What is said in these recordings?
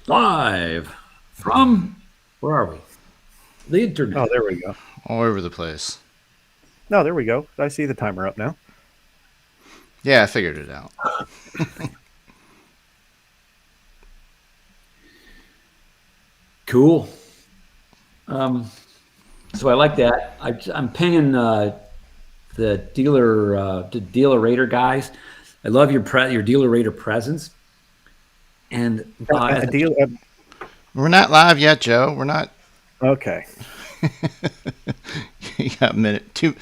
Live from, where are we? The internet. Oh, there we go. All over the place. No, there we go. I see the timer up now. Yeah, I figured it out. Cool. So I like that. I'm pinging the dealer rater guys. I love your dealer rater presence. And A deal. We're not live yet, Joe. We're not. Okay. You got a minute, 2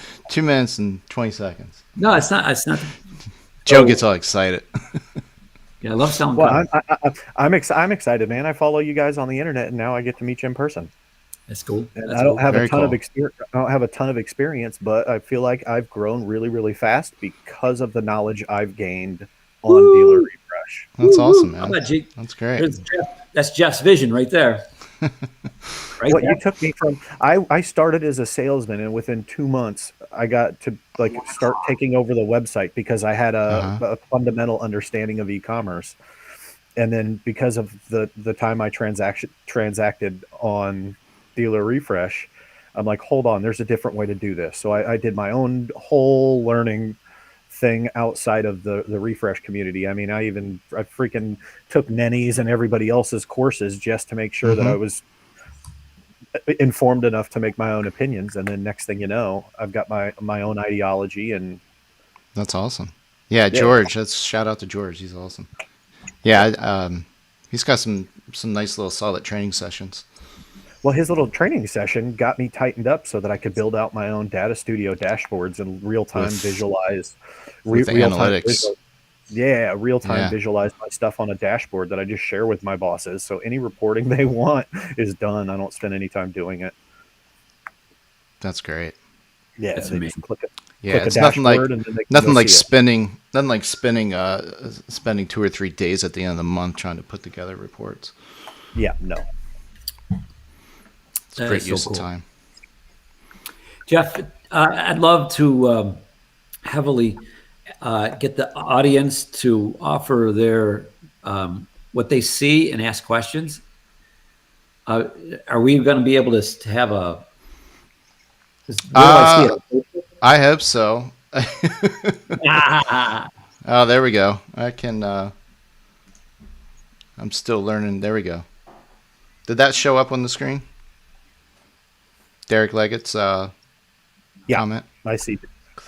minutes and 20 seconds. no, it's not. It's not. Joe gets all excited. Yeah, I love selling Well, cars. I'm excited, man. I follow you guys on the internet, and now I get to meet you in person. That's cool. And That's I don't cool. have Very a ton cool. of experience. I don't have a ton of experience, but I feel like I've grown really, really fast because of the knowledge I've gained on Dealer Refresh. That's awesome, How man. about G? That's great. There's Jeff. That's Jeff's vision right there. Right What there. you took me from, I started as a salesman, and within 2 months, I got to start taking over the website because I had a fundamental understanding of e-commerce. And then because of the time I transacted on Dealer Refresh, I'm like, hold on, there's a different way to do this. So I did my own whole learning thing outside of the refresh community. I mean, I freaking took Nenny's and everybody else's courses just to make sure that I was informed enough to make my own opinions. And then next thing you know, I've got my own ideology. And That's awesome. Yeah, yeah, George. That's shout out to George. He's awesome. Yeah, he's got some nice little solid training sessions well, his little training session got me tightened up so that I could build out my own data studio dashboards and real time with visualize with the real time analytics. real time Yeah, visualize my stuff on a dashboard that I just share with my bosses. So any reporting they want is done. I don't spend any time doing it. that's great. Yeah, That's they just amazing. Yeah, click a it's nothing like dashboard and then they can go see it. spending 2 or 3 days at the end of the month trying to put together reports. Yeah, no. It's That great is so use cool. of time. Jeff, I'd love to heavily get the audience to offer their what they see and ask questions. Are we going to be able to have a? Where do I Uh, see I hope so. it? Oh, there we go. I'm still learning. There we go. Did that show up on the screen? Derek Leggett's Yeah, comment. I see.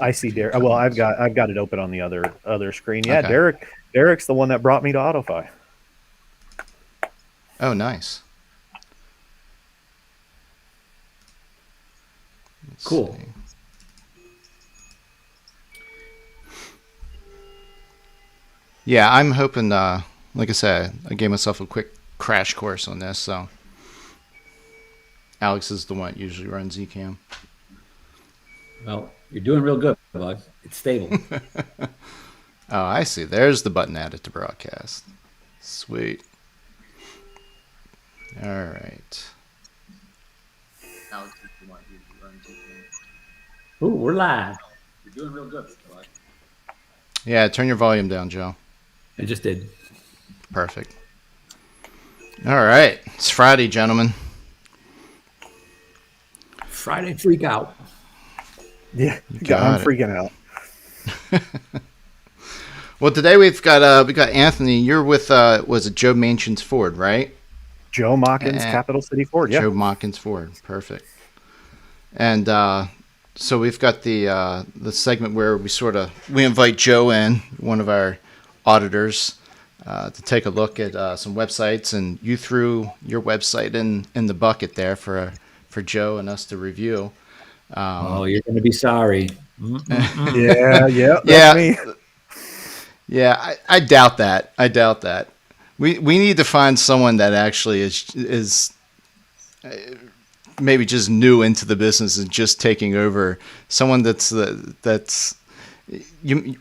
I see Derek. Well, I've got it open on the other screen. Yeah, Okay. Derek's the one that brought me to AutoFi. Oh, nice. Let's Cool. see. Yeah, I'm hoping. Like I said, I gave myself a quick crash course on this. So Alex is the one that usually runs Ecamm. Well, you're doing real good, bud. It's stable. Oh, I see. There's the button added to broadcast. Sweet. All right. Alex is the one who runs Ecamm. Ooh, we're live. You're doing real good, bud. Yeah, turn your volume down, Joe. I just did. Perfect. All right. It's Friday, gentlemen. Friday freak out. Yeah, Got I'm it. freaking out. Well, today we got Anthony. You're with was it Joe Manchin's Ford, right? Joe Machens, And Capital City Ford. Yeah. Joe Machens Ford. Perfect. And so we've got the segment where we invite Joe in, one of our auditors, to take a look at some websites, and you threw your website in the bucket there for Joe and us to review. Oh, you're going to be sorry. Yeah, that's Yeah, me. yeah, I doubt that. I doubt that. We need to find someone that actually is maybe just new into the business and just taking over. Someone that's you.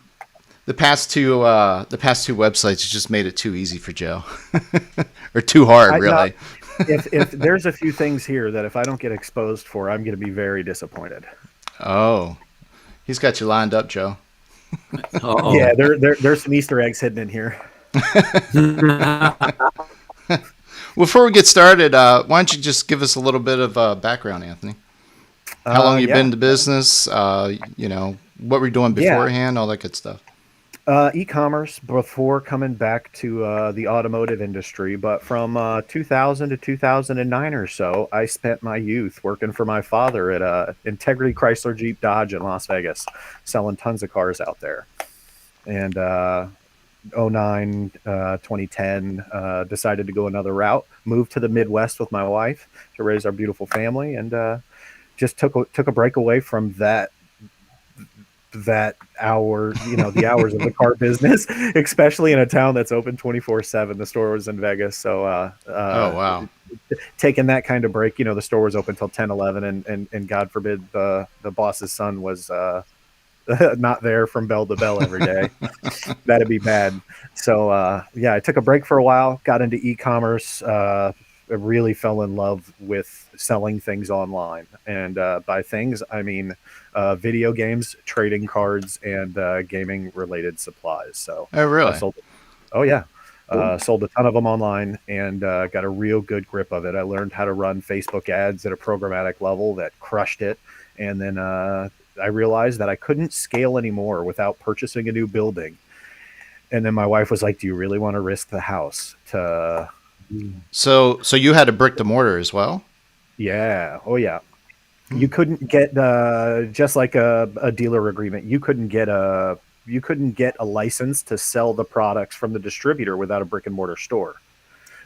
The past two websites just made it too easy for Joe, or too hard, really. If there's a few things here that if I don't get exposed for, I'm going to be very disappointed. Oh, he's got you lined up, Joe. Oh, Yeah, there's some Easter eggs hidden in here. Before we get started, why don't you just give us a little bit of background, Anthony? How long you been in the business? What were you doing beforehand? All that good stuff. E-commerce before coming back to the automotive industry, but from 2000 to 2009 or so, I spent my youth working for my father at Integrity Chrysler Jeep Dodge in Las Vegas, selling tons of cars out there. And 09, 2010, decided to go another route, moved to the Midwest with my wife to raise our beautiful family, and just took a break away from that hour, the hours of the car business, especially in a town that's open 24/7. The store was in Vegas. So, oh, wow. Taking that kind of break, the store was open till 10, 11, and God forbid the boss's son was, not there from bell to bell every day. That'd be bad. So, I took a break for a while, got into e-commerce, I really fell in love with selling things online. And by things, I mean video games, trading cards, and gaming related supplies. So Oh, really? sold a ton of them online and got a real good grip of it. I learned how to run Facebook ads at a programmatic level that crushed it. And then I realized that I couldn't scale anymore without purchasing a new building. And then my wife was like, "Do you really want to risk the house to..." So you had a brick to mortar as well? Yeah. Oh, yeah. You couldn't get just like a dealer agreement. You couldn't get a license to sell the products from the distributor without a brick and mortar store.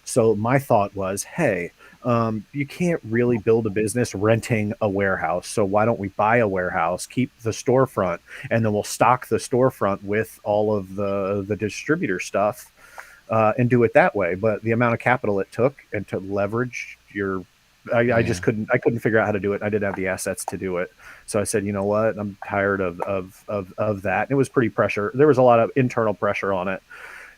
So my thought was, hey, you can't really build a business renting a warehouse. So why don't we buy a warehouse, keep the storefront, and then we'll stock the storefront with all of the distributor stuff. And do it that way. But the amount of capital it took and to leverage I just couldn't figure out how to do it. I didn't have the assets to do it. So I said, you know what? I'm tired of that. And it was pretty pressure. There was a lot of internal pressure on it.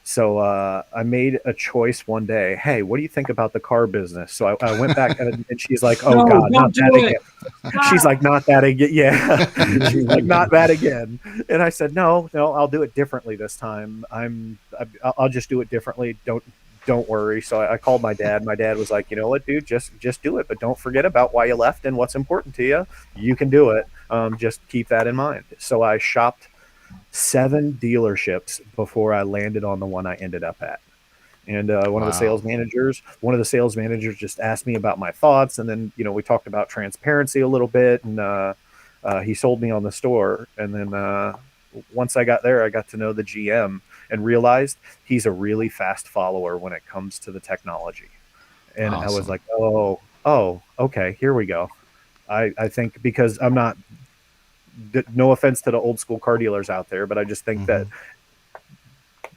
So I made a choice one day. Hey, what do you think about the car business? So I went back and she's like, "Oh, No, God, not that again." God. She's like, "Not that again." Yeah. She's like, "Not that again." And I said, no, I'll do it differently this time. I'll just do it differently. Don't worry. So I called my dad. My dad was like, "You know what, dude, just do it. But don't forget about why you left and what's important to you. You can do it. Just keep that in mind." So I shopped 7 dealerships before I landed on the one I ended up at. And one of the sales managers just asked me about my thoughts. And then, we talked about transparency a little bit, and he sold me on the store. And then once I got there, I got to know the GM and realized he's a really fast follower when it comes to the technology. And Awesome. I was like, oh, okay, here we go. I think because I'm not, no offense to the old school car dealers out there, but I just think that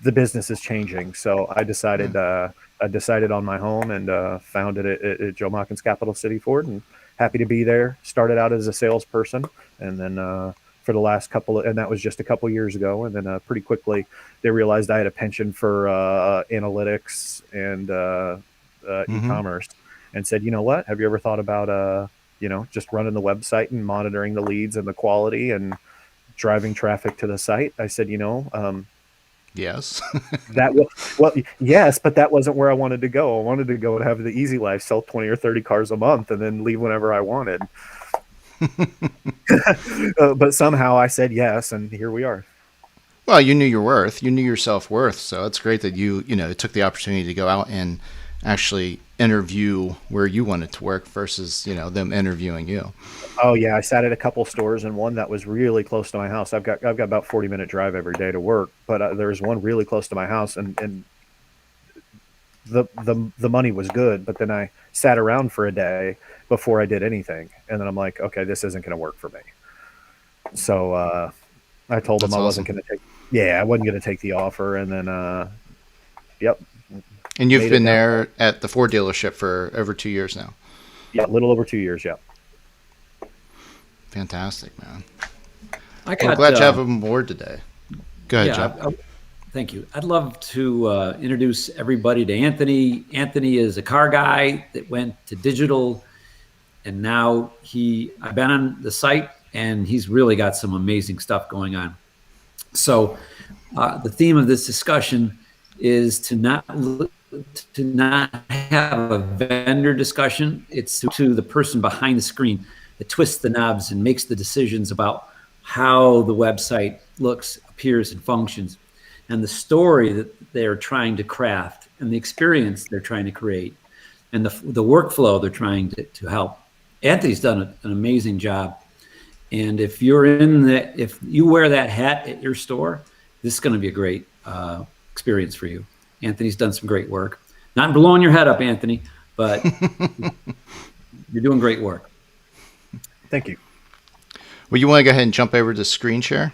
the business is changing. So I decided on my home and founded it at Joe Machens Capital City Ford, and happy to be there. Started out as a salesperson, and then for the last and that was just a couple years ago. And then pretty quickly they realized I had a penchant for analytics and e-commerce, and said, "You know what? Have you ever thought about just running the website and monitoring the leads and the quality and driving traffic to the site?" I said, yes. Yes, but that wasn't where I wanted to go. I wanted to go and have the easy life, sell 20 or 30 cars a month and then leave whenever I wanted. But somehow I said yes, and here we are. Well, you knew your worth. You knew your self-worth. So it's great that you took the opportunity to go out and actually interview where you wanted to work versus, them interviewing you. Oh yeah, I sat at a couple stores, and one that was really close to my house. I've got about 40-minute drive every day to work, but there was one really close to my house, and the money was good. But then I sat around for a day before I did anything, and then I'm like, okay, this isn't going to work for me. So I told them I wasn't going to take. Yeah, I wasn't going to take the offer, and then yep. And you've been there at the Ford dealership for over 2 years now. Yeah, a little over 2 years. Yeah. Fantastic, man. I'm glad you have him on board today. Go ahead, Jeff. Thank you. I'd love to introduce everybody to Anthony. Anthony is a car guy that went to digital, and now I've been on the site, and he's really got some amazing stuff going on. So the theme of this discussion is to not have a vendor discussion, it's to the person behind the screen that twists the knobs and makes the decisions about how the website looks, appears, and functions, and the story that they're trying to craft, and the experience they're trying to create, and the workflow they're trying to help. Anthony's done an amazing job. And if if you wear that hat at your store, this is going to be a great experience for you. Anthony's done some great work. Not blowing your head up, Anthony, but you're doing great work. Thank you. Well, you want to go ahead and jump over to screen share?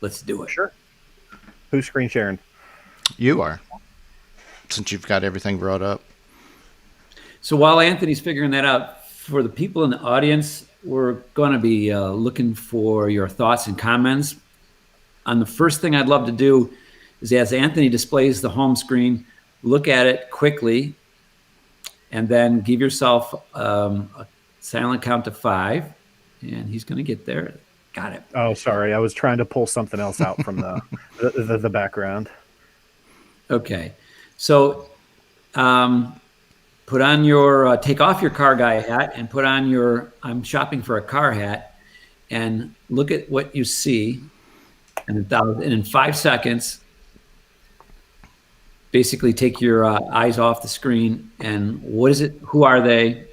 Let's do it. Sure. Who's screen sharing? You are, since you've got everything brought up. So while Anthony's figuring that out, for the people in the audience, we're going to be looking for your thoughts and comments. On the first thing I'd love to do is, as Anthony displays the home screen, look at it quickly, and then give yourself a silent count to 5, and he's going to get there. Got it. Oh, sorry. I was trying to pull something else out from the background. Okay. So put on your, take off your car guy hat and put on your I'm shopping for a car hat, and look at what you see. And in 5 seconds, basically take your eyes off the screen, and what is it? Who are they?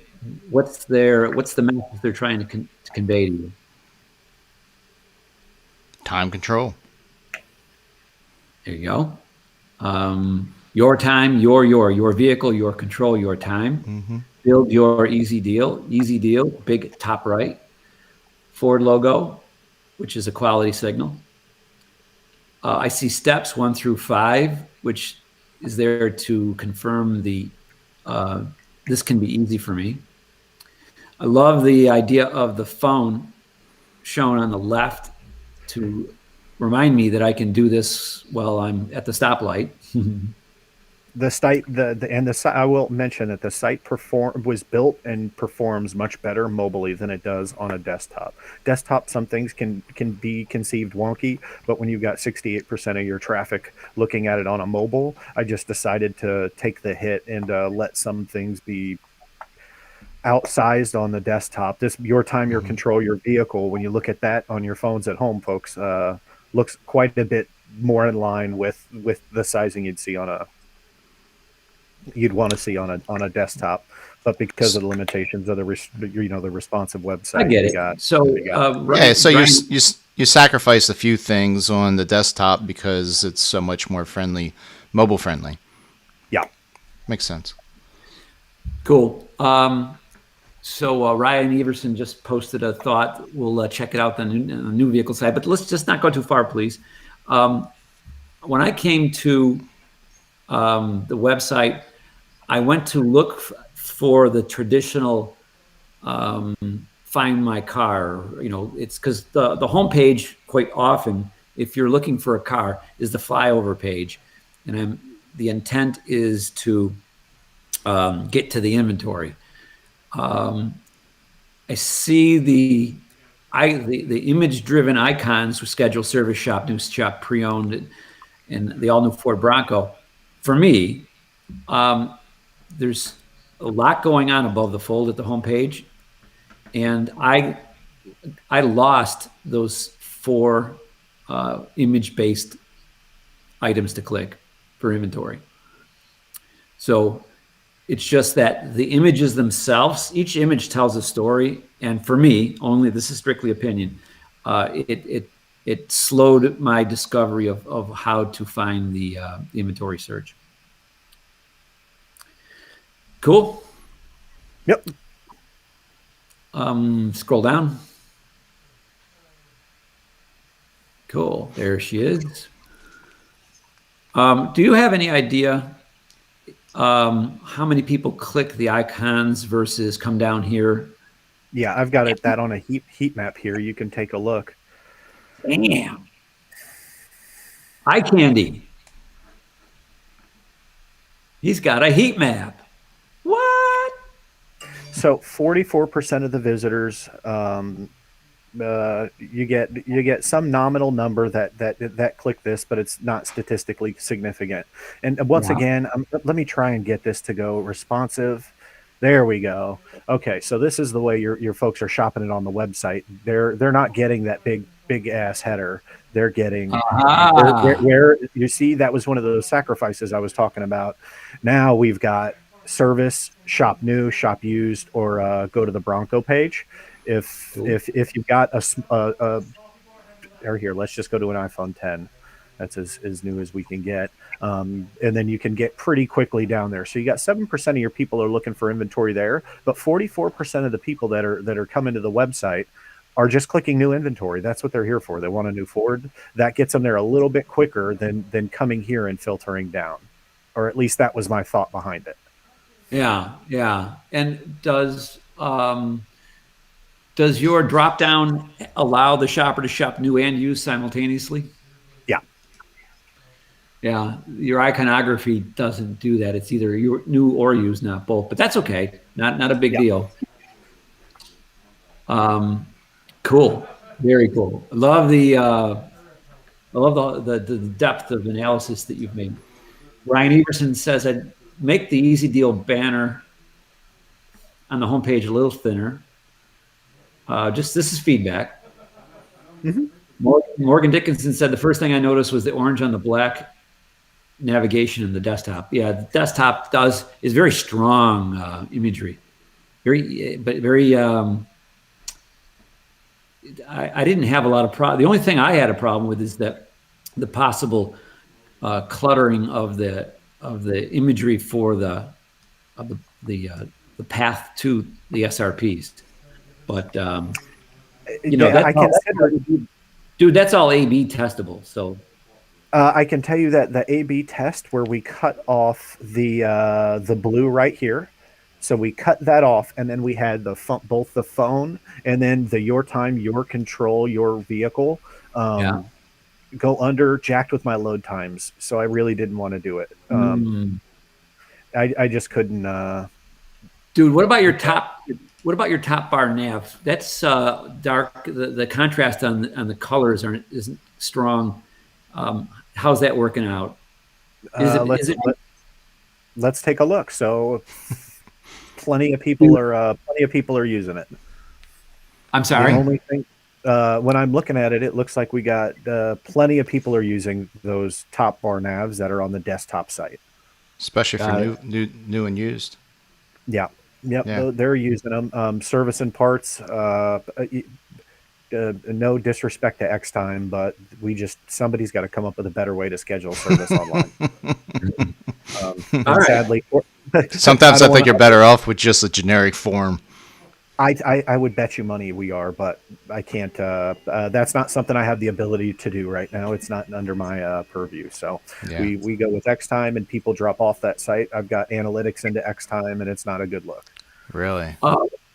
What's the message they're trying to convey to you? Time control. There you go. Your time, your vehicle, your control, your time. Mm-hmm. Build your easy deal, big top right. Ford logo, which is a quality signal. I see steps 1 through 5, which is there to confirm this can be easy for me. I love the idea of the phone shown on the left to remind me that I can do this while I'm at the stoplight. The site, I will mention that the site was built and performs much better mobily than it does on a desktop. Desktop, some things can be conceived wonky, but when you've got 68% of your traffic looking at it on a mobile, I just decided to take the hit and let some things be outsized on the desktop. Your time, your control, your vehicle. When you look at that on your phones at home, folks, looks quite a bit more in line with the sizing you'd want to see on a desktop, but because of the limitations of the responsive website, I get it. So you sacrifice a few things on the desktop because it's so much more mobile friendly. Yeah, makes sense. Cool. So Ryan Everson just posted a thought. We'll check it out on the new vehicle side, but let's just not go too far, please. When I came to the website, I went to look for the traditional find my car. It's because the homepage quite often, if you're looking for a car, is the flyover page, and the intent is to get to the inventory. I see the image-driven icons with schedule, service shop, new shop, pre-owned, and the all-new Ford Bronco. For me, there's a lot going on above the fold at the homepage, and I lost those 4 image-based items to click for inventory. So it's just that the images themselves, each image tells a story, and for me, only this is strictly opinion, it slowed my discovery of how to find the inventory search. Cool. Yep. Scroll down. Cool. There she is. Do you have any idea how many people click the icons versus come down here? Yeah, I've got that on a heat map here. You can take a look. Damn. Eye candy. He's got a heat map. What? So 44% of the visitors You get some nominal number that click this, but it's not statistically significant. And once Yeah. again, let me try and get this to go responsive. There we go. Okay, so this is the way your folks are shopping it on the website. They're not getting that big ass header. They're getting Aha. where you see that was one of those sacrifices I was talking about. Now we've got service, shop new, shop used, or go to the Bronco page. Cool. If you've got or here, let's just go to an iPhone 10. That's as new as we can get. And then you can get pretty quickly down there. So you got 7% of your people are looking for inventory there, but 44% of the people that are coming to the website are just clicking new inventory. That's what they're here for. They want a new Ford. That gets them there a little bit quicker than coming here and filtering down. Or at least that was my thought behind it. Yeah, yeah. And does your drop down allow the shopper to shop new and used simultaneously? Yeah. Yeah, your iconography doesn't do that. It's either new or used, not both. But that's okay. Not a big Yeah. deal. Cool. Very cool. I love the depth of analysis that you've made. Ryan Everson says I'd make the easy deal banner on the homepage a little thinner. Just this is feedback. Mm-hmm. Morgan Dickinson said the first thing I noticed was the orange on the black navigation in the desktop. Yeah, the desktop is very strong imagery, very. I didn't have a lot of problem. The only thing I had a problem with is that the possible cluttering of the imagery for the path to the SRPs. But I consider, dude, that's all A/B testable. So I can tell you that the A/B test where we cut off the blue right here, so we cut that off, and then we had both the phone and then the your time, your control, your vehicle yeah. go under, jacked with my load times. So I really didn't want to do it. I just couldn't. Dude, what about your top? What about your top bar nav? That's dark. The contrast on the colors isn't strong. How's that working out? Let's take a look. So plenty of people are using it. I'm sorry. The only thing when I'm looking at it, it looks like we got plenty of people are using those top bar navs that are on the desktop site, especially for new and used. Yeah. Yep. Yeah. They're using them. Service and parts. No disrespect to X Time, but somebody's got to come up with a better way to schedule service online. All sadly, sometimes I think you're better off with just a generic form. I would bet you money we are, but I can't. That's not something I have the ability to do right now. It's not under my purview. So Yeah. we go with X Time, and people drop off that site. I've got analytics into X Time, and it's not a good look. Really?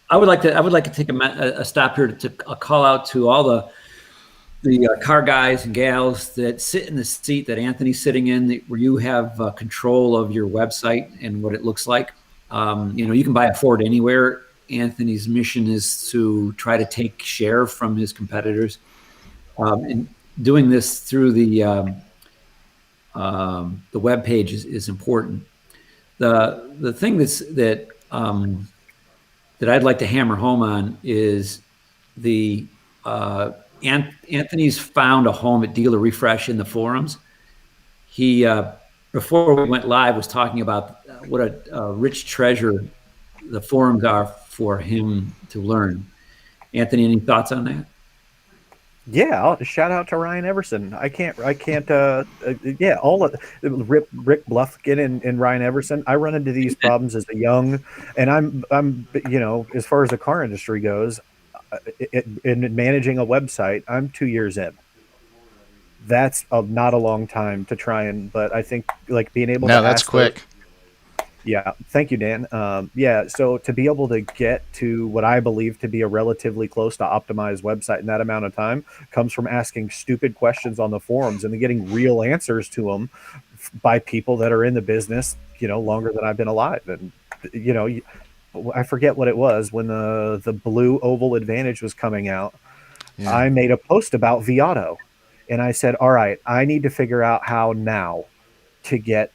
I would like to take a stop here to call out to all the car guys and gals that sit in the seat that Anthony's sitting in, where you have control of your website and what it looks like. You can buy a Ford anywhere. Anthony's mission is to try to take share from his competitors, and doing this through the web page is important. The thing that I'd like to hammer home on is Anthony's found a home at DealerRefresh in the forums. He before we went live was talking about what a rich treasure the forums are for him to learn. Anthony, any thoughts on that? Yeah, I'll shout out to Ryan Everson. I can't. Yeah, all of Rick Bluffkin and Ryan Everson. I run into these problems as a young, and I'm as far as the car industry goes, in managing a website, I'm 2 years in. That's not a long time to try but I think like being able to. No, that's quick. Yeah. Thank you, Dan. Yeah. So to be able to get to what I believe to be a relatively close to optimized website in that amount of time comes from asking stupid questions on the forums and then getting real answers to them by people that are in the business, longer than I've been alive. And, I forget what it was when the blue oval advantage was coming out. Yeah. I made a post about Viato, and I said, all right, I need to figure out how now to get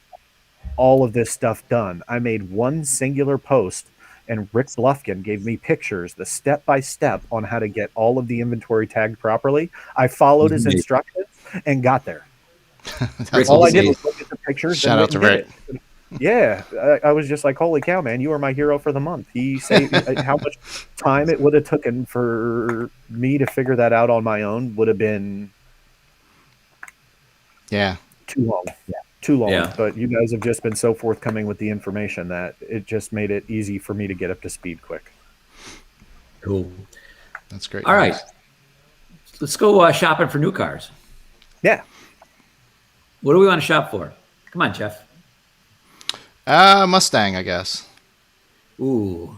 all of this stuff done. I made one singular post, and Rick Bluffkin gave me pictures, the step by step on how to get all of the inventory tagged properly. I followed his instructions and got there. That's All I awesome. did was look at the pictures and Shout out went to and did Rick. it. Yeah, I was just like, holy cow, man, you are my hero for the month. He saved how much time it would have taken for me to figure that out on my own would have been Yeah. too long. Too long. Yeah. But you guys have just been so forthcoming with the information that it just made it easy for me to get up to speed quick. Cool. That's great. All right. Let's go shopping for new cars. Yeah. What do we want to shop for? Come on, Jeff. Mustang, I guess. Ooh.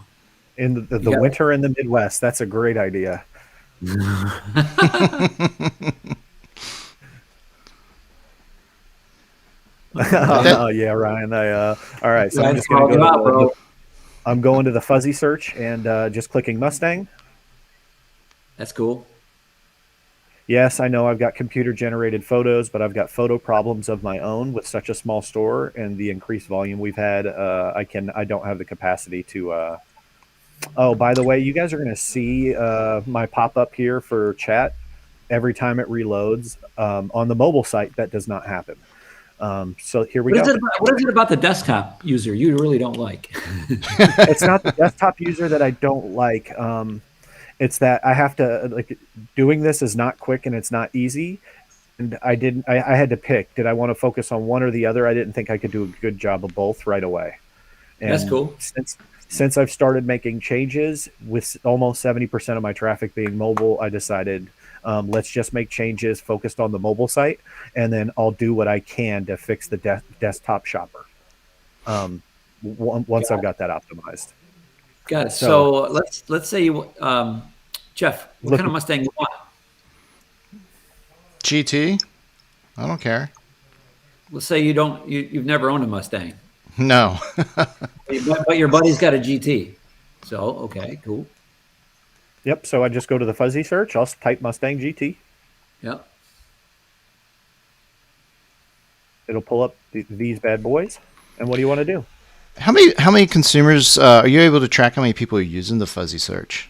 In the Yeah. winter in the Midwest, that's a great idea. Oh yeah, Ryan. All right. So I'm just gonna go. I'm going to the fuzzy search and just clicking Mustang. That's cool. Yes, I know I've got computer generated photos, but I've got photo problems of my own with such a small store and the increased volume we've had. I don't have the capacity to. Oh, by the way, you guys are going to see my pop up here for chat every time it reloads. On the mobile site, that does not happen. So here we go. What is it about the desktop user you really don't like? It's not the desktop user that I don't like. It's that I have to doing this is not quick and it's not easy. And I had to pick. Did I want to focus on one or the other? I didn't think I could do a good job of both right away. And That's cool. Since I've started making changes with almost 70% of my traffic being mobile, I decided let's just make changes focused on the mobile site, and then I'll do what I can to fix the desktop shopper once I've got that optimized. Got it. So let's say you, Jeff, what kind of Mustang you want? GT? I don't care. Let's say you've never owned a Mustang, No. but your buddy's got a GT. So okay, cool. Yep. So I just go to the fuzzy search. I'll type Mustang GT. Yep. It'll pull up these bad boys. And what do you want to do? How many consumers are you able to track? How many people are using the fuzzy search?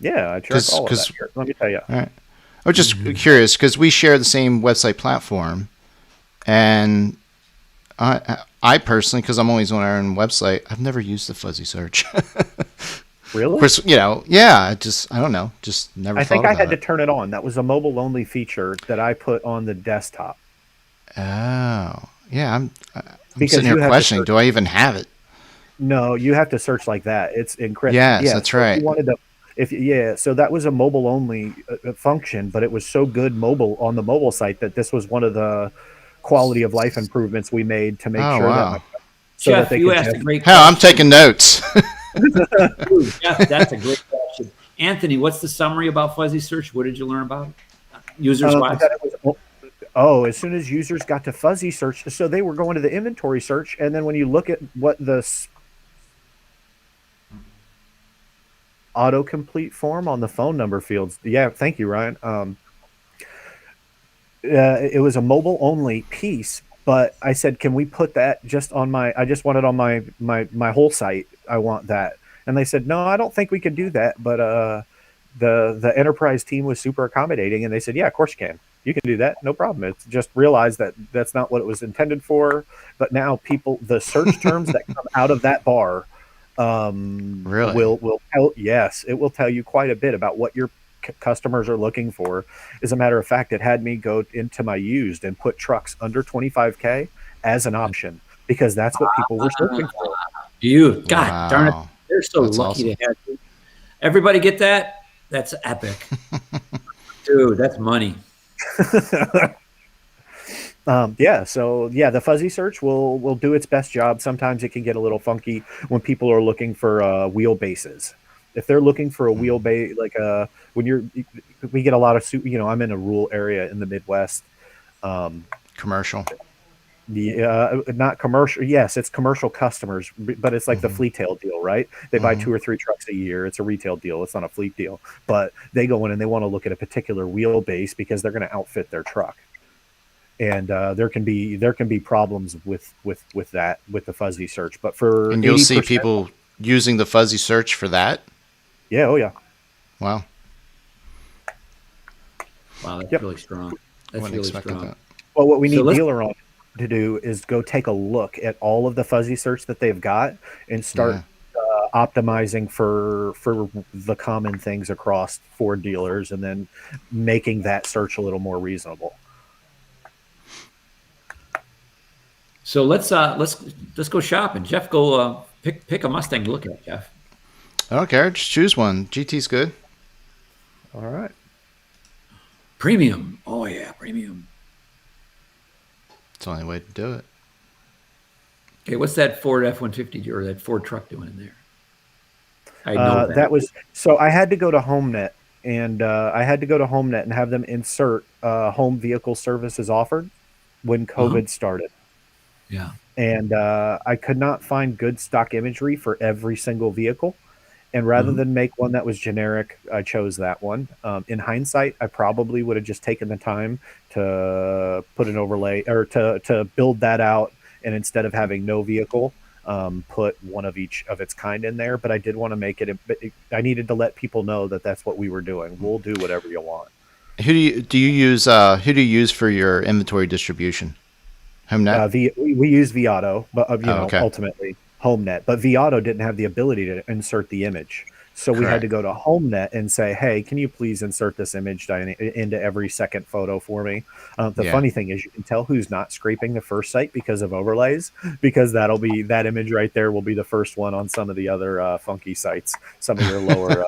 Yeah, I track all of that. Here, let me tell you. All right. I was just curious because we share the same website platform, and I personally, because I'm always on our own website, I've never used the fuzzy search. Really? Of course, yeah. I don't know. Just never. I think I had to turn it on. That was a mobile only feature that I put on the desktop. Oh, yeah. I'm Because sitting here questioning: do I even have it? No, you have to search like that. It's encrypted. Yes, that's right. If you wanted to, so that was a mobile only function, but it was so good mobile on the mobile site that this was one of the quality of life improvements we made to make sure that. So Jeff, you asked a great question. Hell, I'm taking notes. Ooh, Jeff, that's a great question. Anthony, what's the summary about fuzzy search? What did you learn about it? Users wise? As soon as users got to fuzzy search, so they were going to the inventory search, and then when you look at what the autocomplete form on the phone number fields, yeah, thank you, Ryan. It was a mobile only piece, but I said, can we put that just on I just want it on my whole site. I want that. And they said, no, I don't think we can do that. But the enterprise team was super accommodating, and they said, yeah, of course you can. You can do that. No problem. It's just realize that that's not what it was intended for. But now the search terms that come out of that bar really will tell, yes, it will tell you quite a bit about what your customers are looking for. As a matter of fact, it had me go into my used and put trucks under 25K as an option because that's what people were searching for. God darn it. They're so that's lucky awesome. to have you. Everybody get that? That's epic. Dude, that's money. The fuzzy search will do its best job. Sometimes it can get a little funky when people are looking for wheelbases. If they're looking for a wheelbase, we get a lot of, I'm in a rural area in the Midwest. Commercial. Not commercial. Yes, it's commercial customers, but it's like the fleet tail deal, right? They buy 2 or 3 trucks a year. It's a retail deal. It's not a fleet deal, but they go in and they want to look at a particular wheelbase because they're going to outfit their truck. And there can be problems with that, with the fuzzy search. But for And you'll see 80%, people using the fuzzy search for that. yeah, oh yeah, Wow. Wow, that's yep. really strong. That's Wasn't really expecting strong. that. Well, what we So need let's Dealer on to do is go take a look at all of the fuzzy search that they've got and start Yeah. optimizing for the common things across for dealers, and then making that search a little more reasonable. so let's go shopping. Jeff, go pick a Mustang to look at, Jeff. I don't care. Just choose one. GT's good. All right. Premium. Oh yeah, premium. It's the only way to do it. Okay, what's that Ford F-150 or that Ford truck doing in there? I know that. That was so I had to go to HomeNet, and have them insert home vehicle services offered when Uh-huh. COVID started. Yeah. And I could not find good stock imagery for every single vehicle. And rather Uh-huh. than make one that was generic, I chose that one. In hindsight, I probably would have just taken the time to put an overlay, or to build that out, and instead of having no vehicle, put one of each of its kind in there. But I did want to make it. I needed to let people know that that's what we were doing. We'll do whatever you want. Who do you use? Who do you use for your inventory distribution? HomeNet. We use vAuto, but Oh, okay. ultimately HomeNet. But vAuto didn't have the ability to insert the image, so we had to Correct. go to HomeNet and say, "Hey, can you please insert this image into every second photo for me?" The Yeah. funny thing is, you can tell who's not scraping the first site because of overlays, because that image right there will be the first one on some of the other funky sites, some of your lower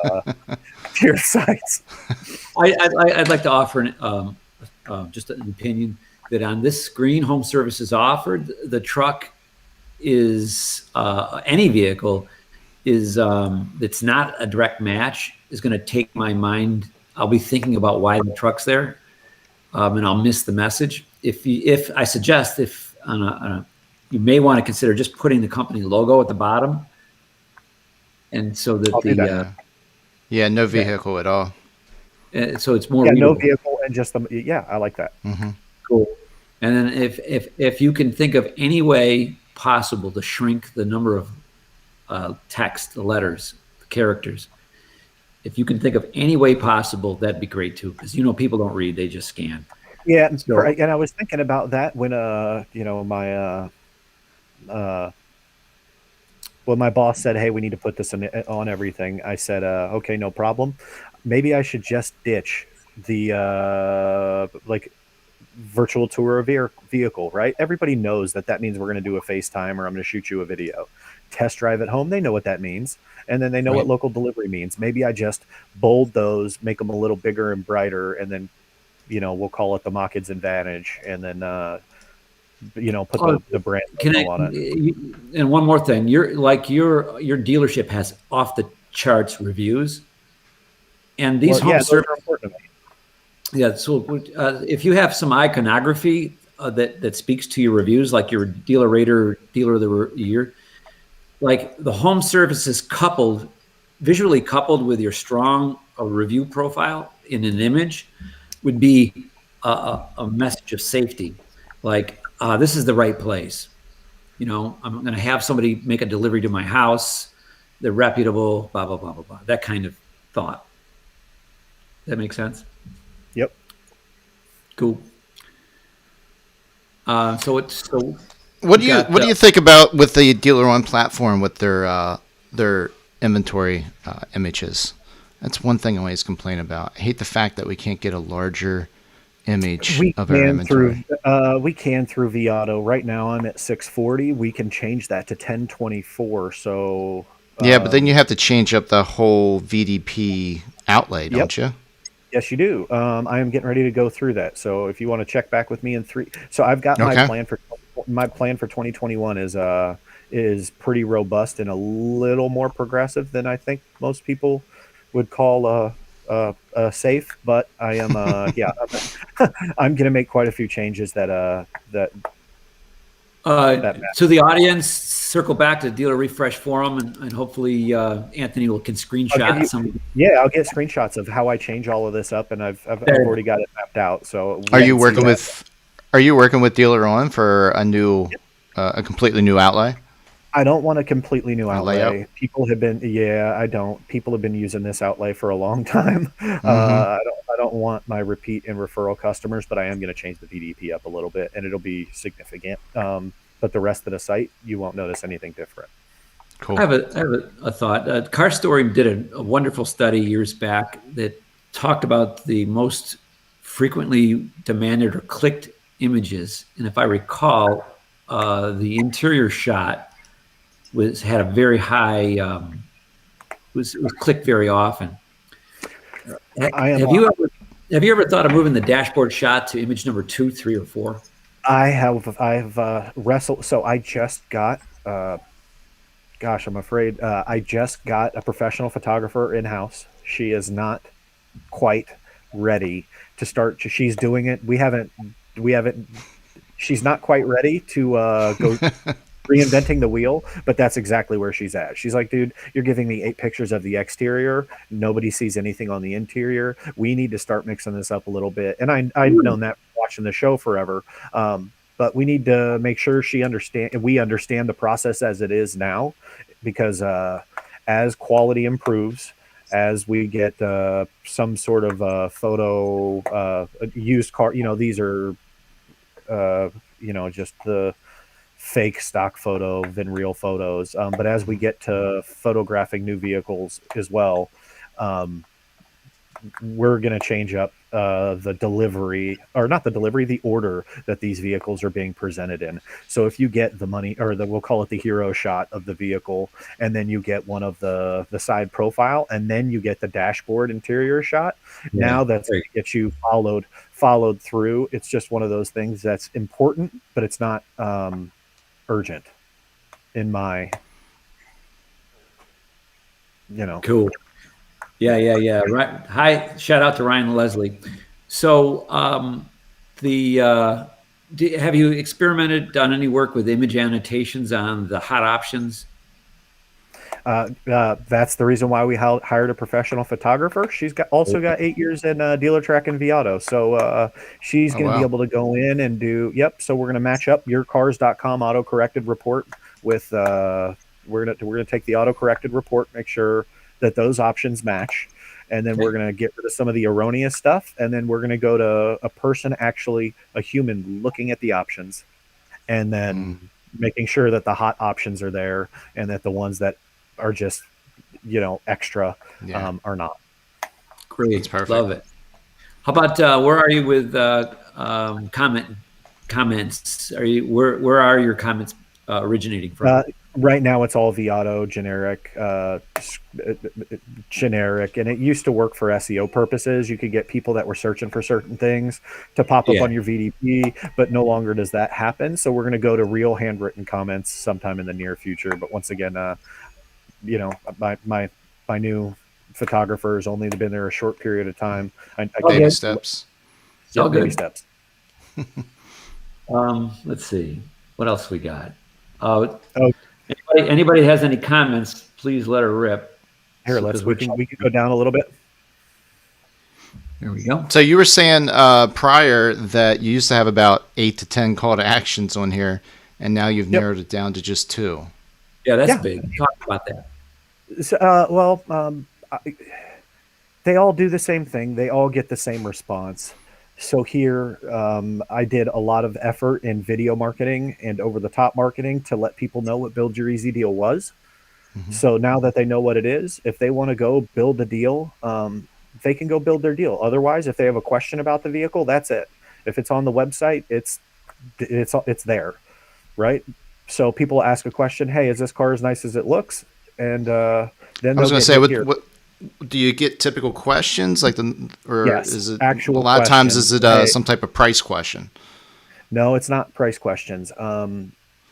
tier sites. I'd like to offer just an opinion that on this screen, home services offered. The truck is any vehicle is it's not a direct match is going to take my mind. I'll be thinking about why the truck's there, and I'll miss the message. If I suggest if you may want to consider just putting the company logo at the bottom, and so that I'll do that. Yeah. Yeah. No vehicle at all. so it's more Yeah, no readable. vehicle and just I like that. Cool. And then if you can think of any way possible to shrink the number of text, the letters, the characters, if you can think of any way possible, that'd be great too. Because people don't read; they just scan. Yeah, So and I was thinking about that when my boss said, "Hey, we need to put this on everything." I said, "Okay, no problem. Maybe I should just ditch the virtual tour of vehicle, right? Everybody knows that means we're going to do a FaceTime, or I'm going to shoot you a video. Test drive at home, they know what that means. And then they know what right. local delivery means. Maybe I just bold those, make them a little bigger and brighter, and then, we'll call it the Machens Advantage, and then, put Oh, the brand can logo on it. and one more thing, your dealership has off the charts reviews, and these Well, yeah, home those service. are important to me. Yeah, so if you have some iconography that speaks to your reviews, like your dealer rater, dealer of the year, like the home services visually coupled with your strong review profile in an image, would be a message of safety. Like this is the right place. I'm going to have somebody make a delivery to my house. They're reputable. Blah blah blah blah blah. That kind of thought. That makes sense. Yep. Cool. So What do you think about with the Dealer One platform with their inventory images? That's one thing I always complain about. I hate the fact that we can't get a larger image of our inventory. We can through vAuto. Right now I'm at 640. We can change that to 1024. So Yeah, but then you have to change up the whole VDP outlay, yep. don't you? Yes, you do. I am getting ready to go through that. So if you want to check back with me in 3, so I've got Okay. my plan for 2021 is pretty robust and a little more progressive than I think most people would call safe. But I am I'm going to make quite a few changes that To the audience, circle back to Dealer Refresh Forum, and hopefully Anthony can screenshot some. Yeah, I'll get screenshots of how I change all of this up, and I've already got it mapped out. So Are you working with Dealer On for a completely new outlay? I don't want a completely new outlay. Layout? People have been, I don't. People have been using this outlay for a long time. I don't want my repeat and referral customers, but I am going to change the VDP up a little bit, and it'll be significant. But the rest of the site, you won't notice anything different. Cool. I have a thought. Car Story did a wonderful study years back that talked about the most frequently demanded or clicked images, and if I recall, the interior shot had a very high was clicked very often. Have you ever thought of moving the dashboard shot to image number 2, 3, or 4? I've wrestled. So I just got. Gosh, I'm afraid I just got a professional photographer in house. She is not quite ready to start. She's doing it. We haven't. She's not quite ready to go reinventing the wheel, but that's exactly where she's at. She's like, dude, you're giving me 8 pictures of the exterior. Nobody sees anything on the interior. We need to start mixing this up a little bit. And I've known that watching the show forever. But we need to make sure we understand the process as it is now, because as quality improves, as we get some sort of photo used car, these are just the fake stock photo than real photos. But as we get to photographing new vehicles as well, we're going to change up the order that these vehicles are being presented in. So if you get the money, or we'll call it the hero shot of the vehicle, and then you get one of the side profile, and then you get the dashboard interior shot. Yeah. Now that's going to get you followed through. It's just one of those things that's important, but it's not urgent in my, Cool. Yeah. Right. Hi, shout out to Ryan and Leslie. So, have you done any work with image annotations on the hot options? That's the reason why we hired a professional photographer. She's also got 8 years in dealer track and Viato. So she's going to be able to go in and do, so we're going to match up yourcars.com auto-corrected report with, we're going to take the auto-corrected report, make sure that those options match. And then we're going to get rid of some of the erroneous stuff. And then we're going to go to a human looking at the options, and then making sure that the hot options are there, and that the ones that are just, extra are not. Great. That's perfect. Love it. How about, where are you with comments? Where are your comments originating from? Right now, it's all Viato generic, and it used to work for SEO purposes. You could get people that were searching for certain things to pop up on your VDP, but no longer does that happen. So we're going to go to real handwritten comments sometime in the near future. But once again, my new photographer has only been there a short period of time. Baby steps. Baby steps. Let's see what else we got. Anybody has any comments, please let her rip. Here, we can go down a little bit. There we go. So you were saying prior that you used to have about 8 to 10 call to actions on here, and now you've narrowed it down to just 2. Yeah, that's big. Talk about that. So, they all do the same thing. They all get the same response. So here, I did a lot of effort in video marketing and over-the-top marketing to let people know what Build Your Easy Deal was. Mm-hmm. So now that they know what it is, if they want to go build a deal, they can go build their deal. Otherwise, if they have a question about the vehicle, that's it. If it's on the website, it's there, right? So people ask a question, hey, is this car as nice as it looks? And then I was going to say, what do you get typical questions yes, is it actual a lot of times is it some type of price question? No, it's not price questions.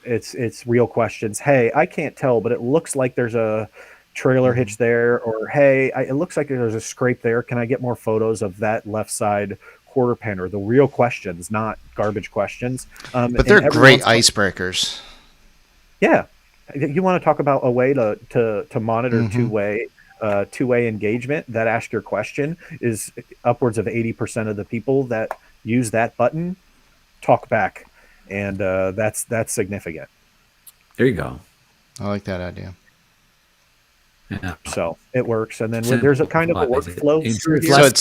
It's real questions. Hey, I can't tell, but it looks like there's a trailer hitch there, or hey, it looks like there's a scrape there. Can I get more photos of that left side quarter pounder, the real questions, not garbage questions. But they're great icebreakers. Yeah. You want to talk about a way to monitor Mm-hmm. two-way engagement? That ask your question is upwards of 80% of the people that use that button talk back. And that's significant. There you go. I like that idea. Yeah. So it works. And then there's a kind of a workflow through here.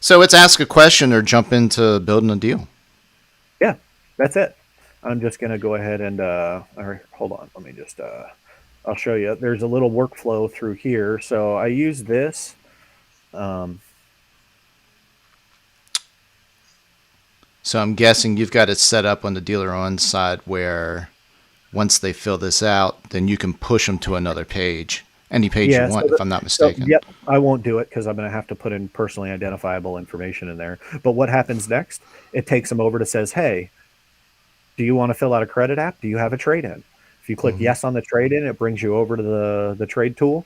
So it's ask a question or jump into building a deal. Yeah, that's it. I'm just going to go ahead and, hold on. Let me just, I'll show you. There's a little workflow through here. So I use this. So I'm guessing you've got it set up on the dealer on side where once they fill this out, then you can push them to another page, any page you want, if I'm not mistaken. Yep, I won't do it because I'm going to have to put in personally identifiable information in there. But what happens next? It takes them over to says, hey, do you want to fill out a credit app? Do you have a trade-in? If you click yes on the trade-in, it brings you over to the trade tool.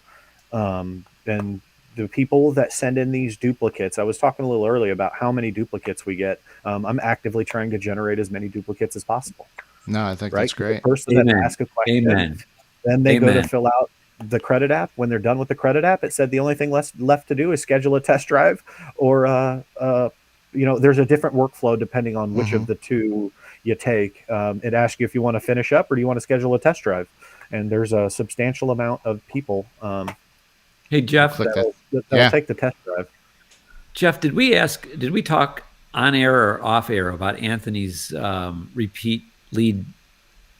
Then the people that send in these duplicates, I was talking a little earlier about how many duplicates we get. I'm actively trying to generate as many duplicates as possible. No, I think that's great. The person that asks a question, then they go to fill out the credit app. When they're done with the credit app, it said the only thing left to do is schedule a test drive, or there's a different workflow depending on which of the two you take. It asks you if you want to finish up or do you want to schedule a test drive, and there's a substantial amount of people. Hey Jeff, that'll take the test drive. Jeff, did we talk on air or off air about Anthony's repeat lead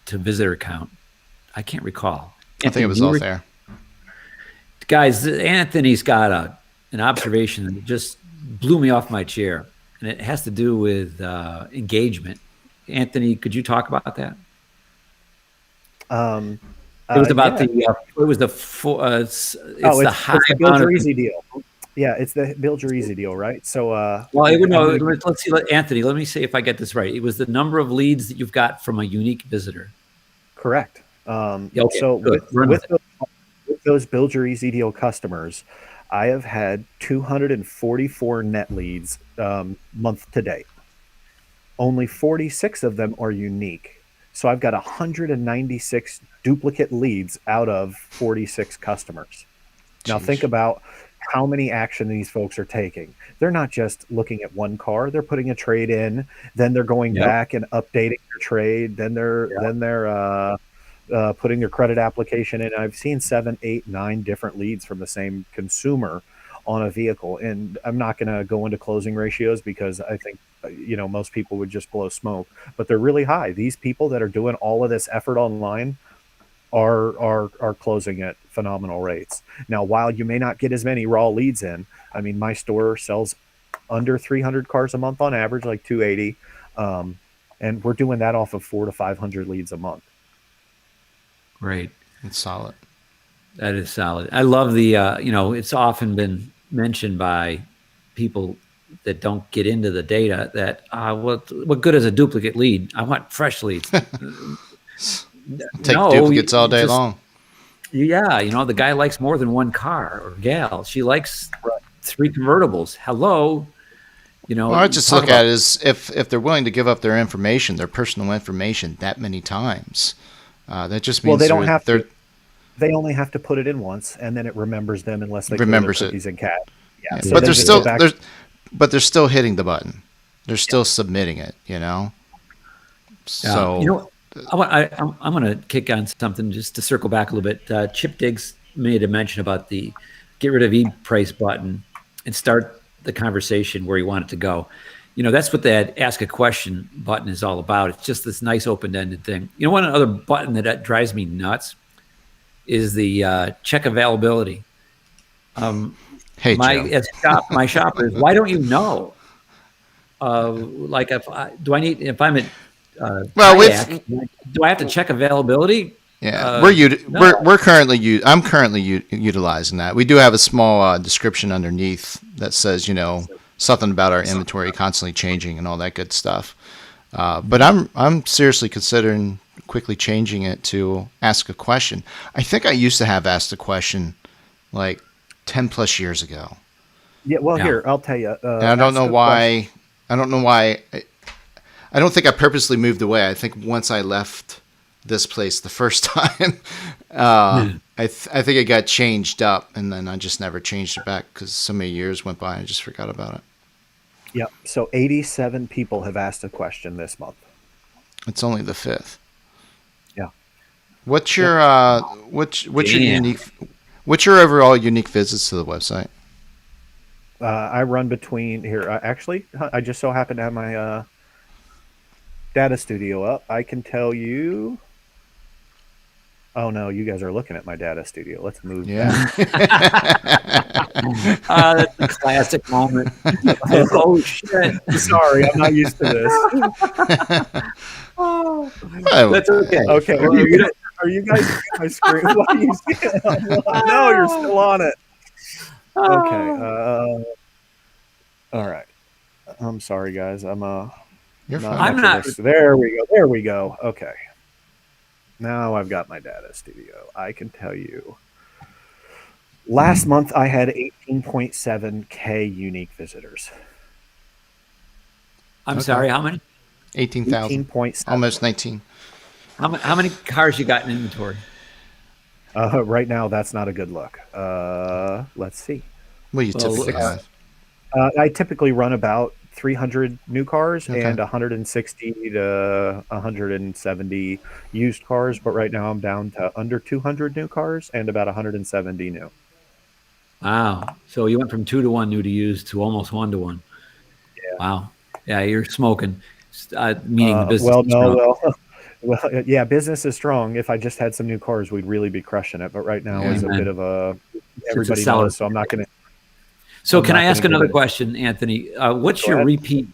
to visitor count? I can't recall. I think it was off air. Guys, Anthony's got an observation that just blew me off my chair, and it has to do with engagement. Anthony, could you talk about that? It was about the build your easy deal. Yeah, it's the build your easy deal, right? So, let's see. Anthony, let me see if I get this right. It was the number of leads that you've got from a unique visitor. Correct. Okay, so with those build your easy deal customers, I have had 244 net leads month to date. Only 46 of them are unique. So I've got 196 duplicate leads out of 46 customers. Now think about how many action these folks are taking. They're not just looking at one car. They're putting a trade in, then they're going back and updating their trade. Then they're putting their credit application in. I've seen 7, 8, 9 different leads from the same consumer on a vehicle. And I'm not going to go into closing ratios because I think, most people would just blow smoke, but they're really high. These people that are doing all of this effort online are closing at phenomenal rates. Now, while you may not get as many raw leads in, I mean, my store sells under 300 cars a month on average, like 280. And we're doing that off of 400 to 500 leads a month. Great. That's solid. That is solid. I love the, it's often been mentioned by people that don't get into the data that, what good is a duplicate lead? I want fresh leads. Take duplicates all day long. Yeah, the guy likes more than one car, or gal. She likes 3 convertibles. Hello. Well, I just look at it as if they're willing to give up their information, their personal information, that many times, that just means they don't have to. They only have to put it in once, and then it remembers them unless they remembers cookies and cat. Yeah, so but they're still hitting the button. They're still submitting it. So I'm going to kick on something just to circle back a little bit. Chip Diggs made a mention about the get rid of e-price button and start the conversation where you want it to go. That's what that ask a question button is all about. It's just this nice open-ended thing. One other button that drives me nuts is the check availability. Hey, my shoppers, why don't you know? Like if I'm at kayak, do I have to check availability? Yeah, I'm currently utilizing that. We do have a small description underneath that says, something about our inventory constantly changing and all that good stuff. But I'm seriously considering quickly changing it to ask a question. I think I used to have asked a question like 10 plus years ago. Yeah, well, here, I'll tell you. And I don't know why I don't know why. I don't think I purposely moved away. I think once I left this place the first time, I think it got changed up, and then I just never changed it back because so many years went by. I just forgot about it. Yep. So 87 people have asked a question this month. It's only the 5th. Yeah. What's your what's your overall unique visits to the website? I run between here. Actually, I just so happen to have my data studio up. I can tell you. Oh no, you guys are looking at my data studio. Let's move. Yeah. That's a classic moment. Oh shit! Sorry, I'm not used to this. That's okay. Okay, are you guys seeing my screen? Why are you seeing it? No, you're still on it. Okay. All right. I'm sorry, guys. You're fine. I'm not. There we go. There we go. Okay. Now I've got my data studio. I can tell you. Last month I had 18.7K unique visitors. I'm sorry. How many? 18,000. 18.7. Almost 19. How many cars you got in inventory? Right now, that's not a good look. Let's see. Well, you typically have. I typically run about 300 new cars Okay. and 160 to 170 used cars, but right now I'm down to under 200 new cars and about 170 new. Wow. So you went from 2 to 1 new to used to almost 1 to 1. Yeah. Wow. Yeah, you're smoking. Meaning the business. Well, yeah, business is strong. If I just had some new cars, we'd really be crushing it. But right now is a bit of a everybody knows, so I'm not going to. So can I ask another question, Anthony? What's your repeat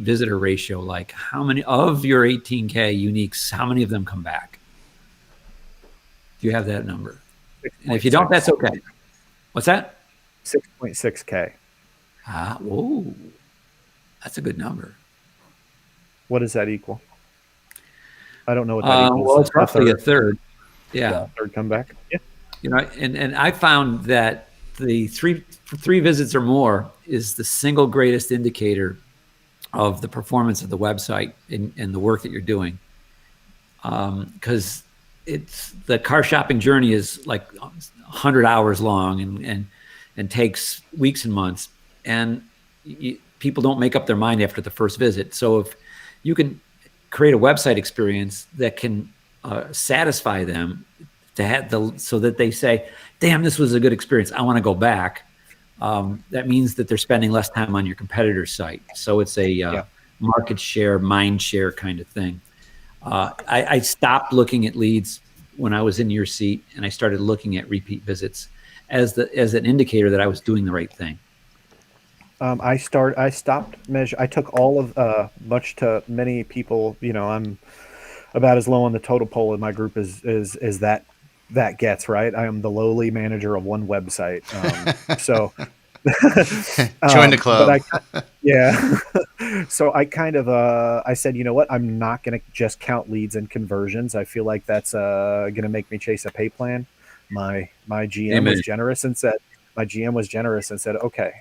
visitor ratio like? How many of your 18K uniques? How many of them come back? Do you have that number? And if you don't, that's okay. What's that? 6.6K. Whoa, that's a good number. What does that equal? I don't know what that equals. Well, it's roughly a third. Yeah, third comeback. Yeah. You know, and I found that the three visits or more is the single greatest indicator of the performance of the website and the work that you're doing. Because it's the car shopping journey is like 100 hours long and takes weeks and months, and people don't make up their mind after the first visit. So if you can create a website experience that can satisfy them to have so that they say, damn, this was a good experience, I want to go back. That means that they're spending less time on your competitor's site. So it's a market share, mind share kind of thing. I stopped looking at leads when I was in your seat, and I started looking at repeat visits as an indicator that I was doing the right thing. I stopped measure. I took all of, much to many people, I'm about as low on the totem pole in my group as that gets, right? I am the lowly manager of one website. So join the club. So I kind of, I said, you know what? I'm not going to just count leads and conversions. I feel like that's going to make me chase a pay plan. My GM was generous and said, okay,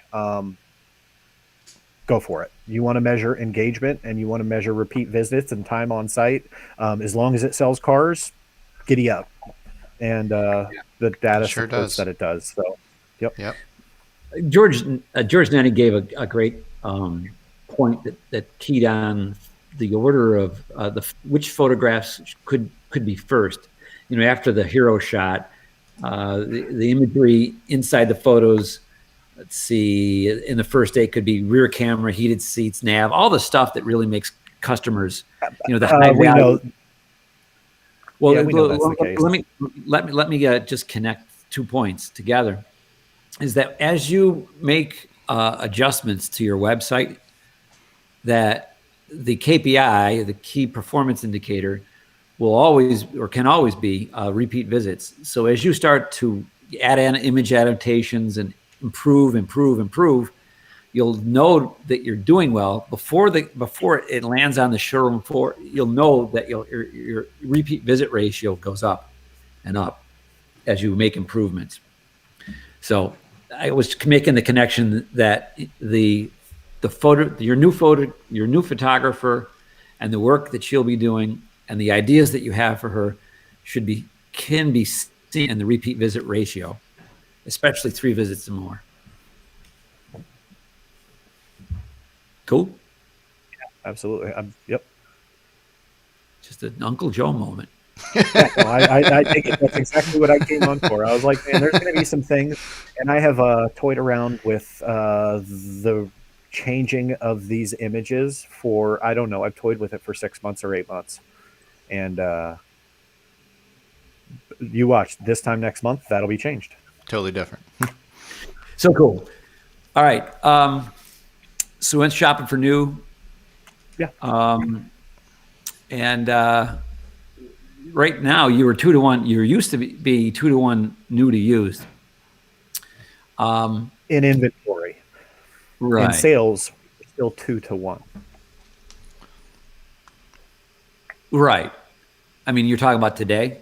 go for it. You want to measure engagement and you want to measure repeat visits and time on site. As long as it sells cars, giddy up. And the data supports that it does. So, yep. George Nenny gave a great point that keyed on the order of which photographs could be first. After the hero shot, the imagery inside the photos. Let's see. In the first day, could be rear camera, heated seats, nav, all the stuff that really makes customers, the high value. Well, let me just connect 2 points together. Is that as you make adjustments to your website, that the KPI, the key performance indicator, will always or can always be repeat visits. So as you start to add image adaptations and improve, you'll know that you're doing well before it lands on the showroom floor. You'll know that your repeat visit ratio goes up and up as you make improvements. So I was making the connection that the your new photographer, and the work that she'll be doing, and the ideas that you have for her can be seen in the repeat visit ratio, especially 3 visits or more. Cool. Absolutely. Yep. Just an Uncle Joe moment. Yeah, no, I think that's exactly what I came on for. I was like, man, there's going to be some things, and I have toyed around with the changing of these images for, I don't know, I've toyed with it for 6 months or 8 months, and you watch this time next month, that'll be changed. Totally different. So cool. All right. So went shopping for new. Yeah. And right now you were 2 to 1. You used to be 2 to 1 new to used. In inventory. Right. In sales, still 2 to 1. Right. I mean, you're talking about today?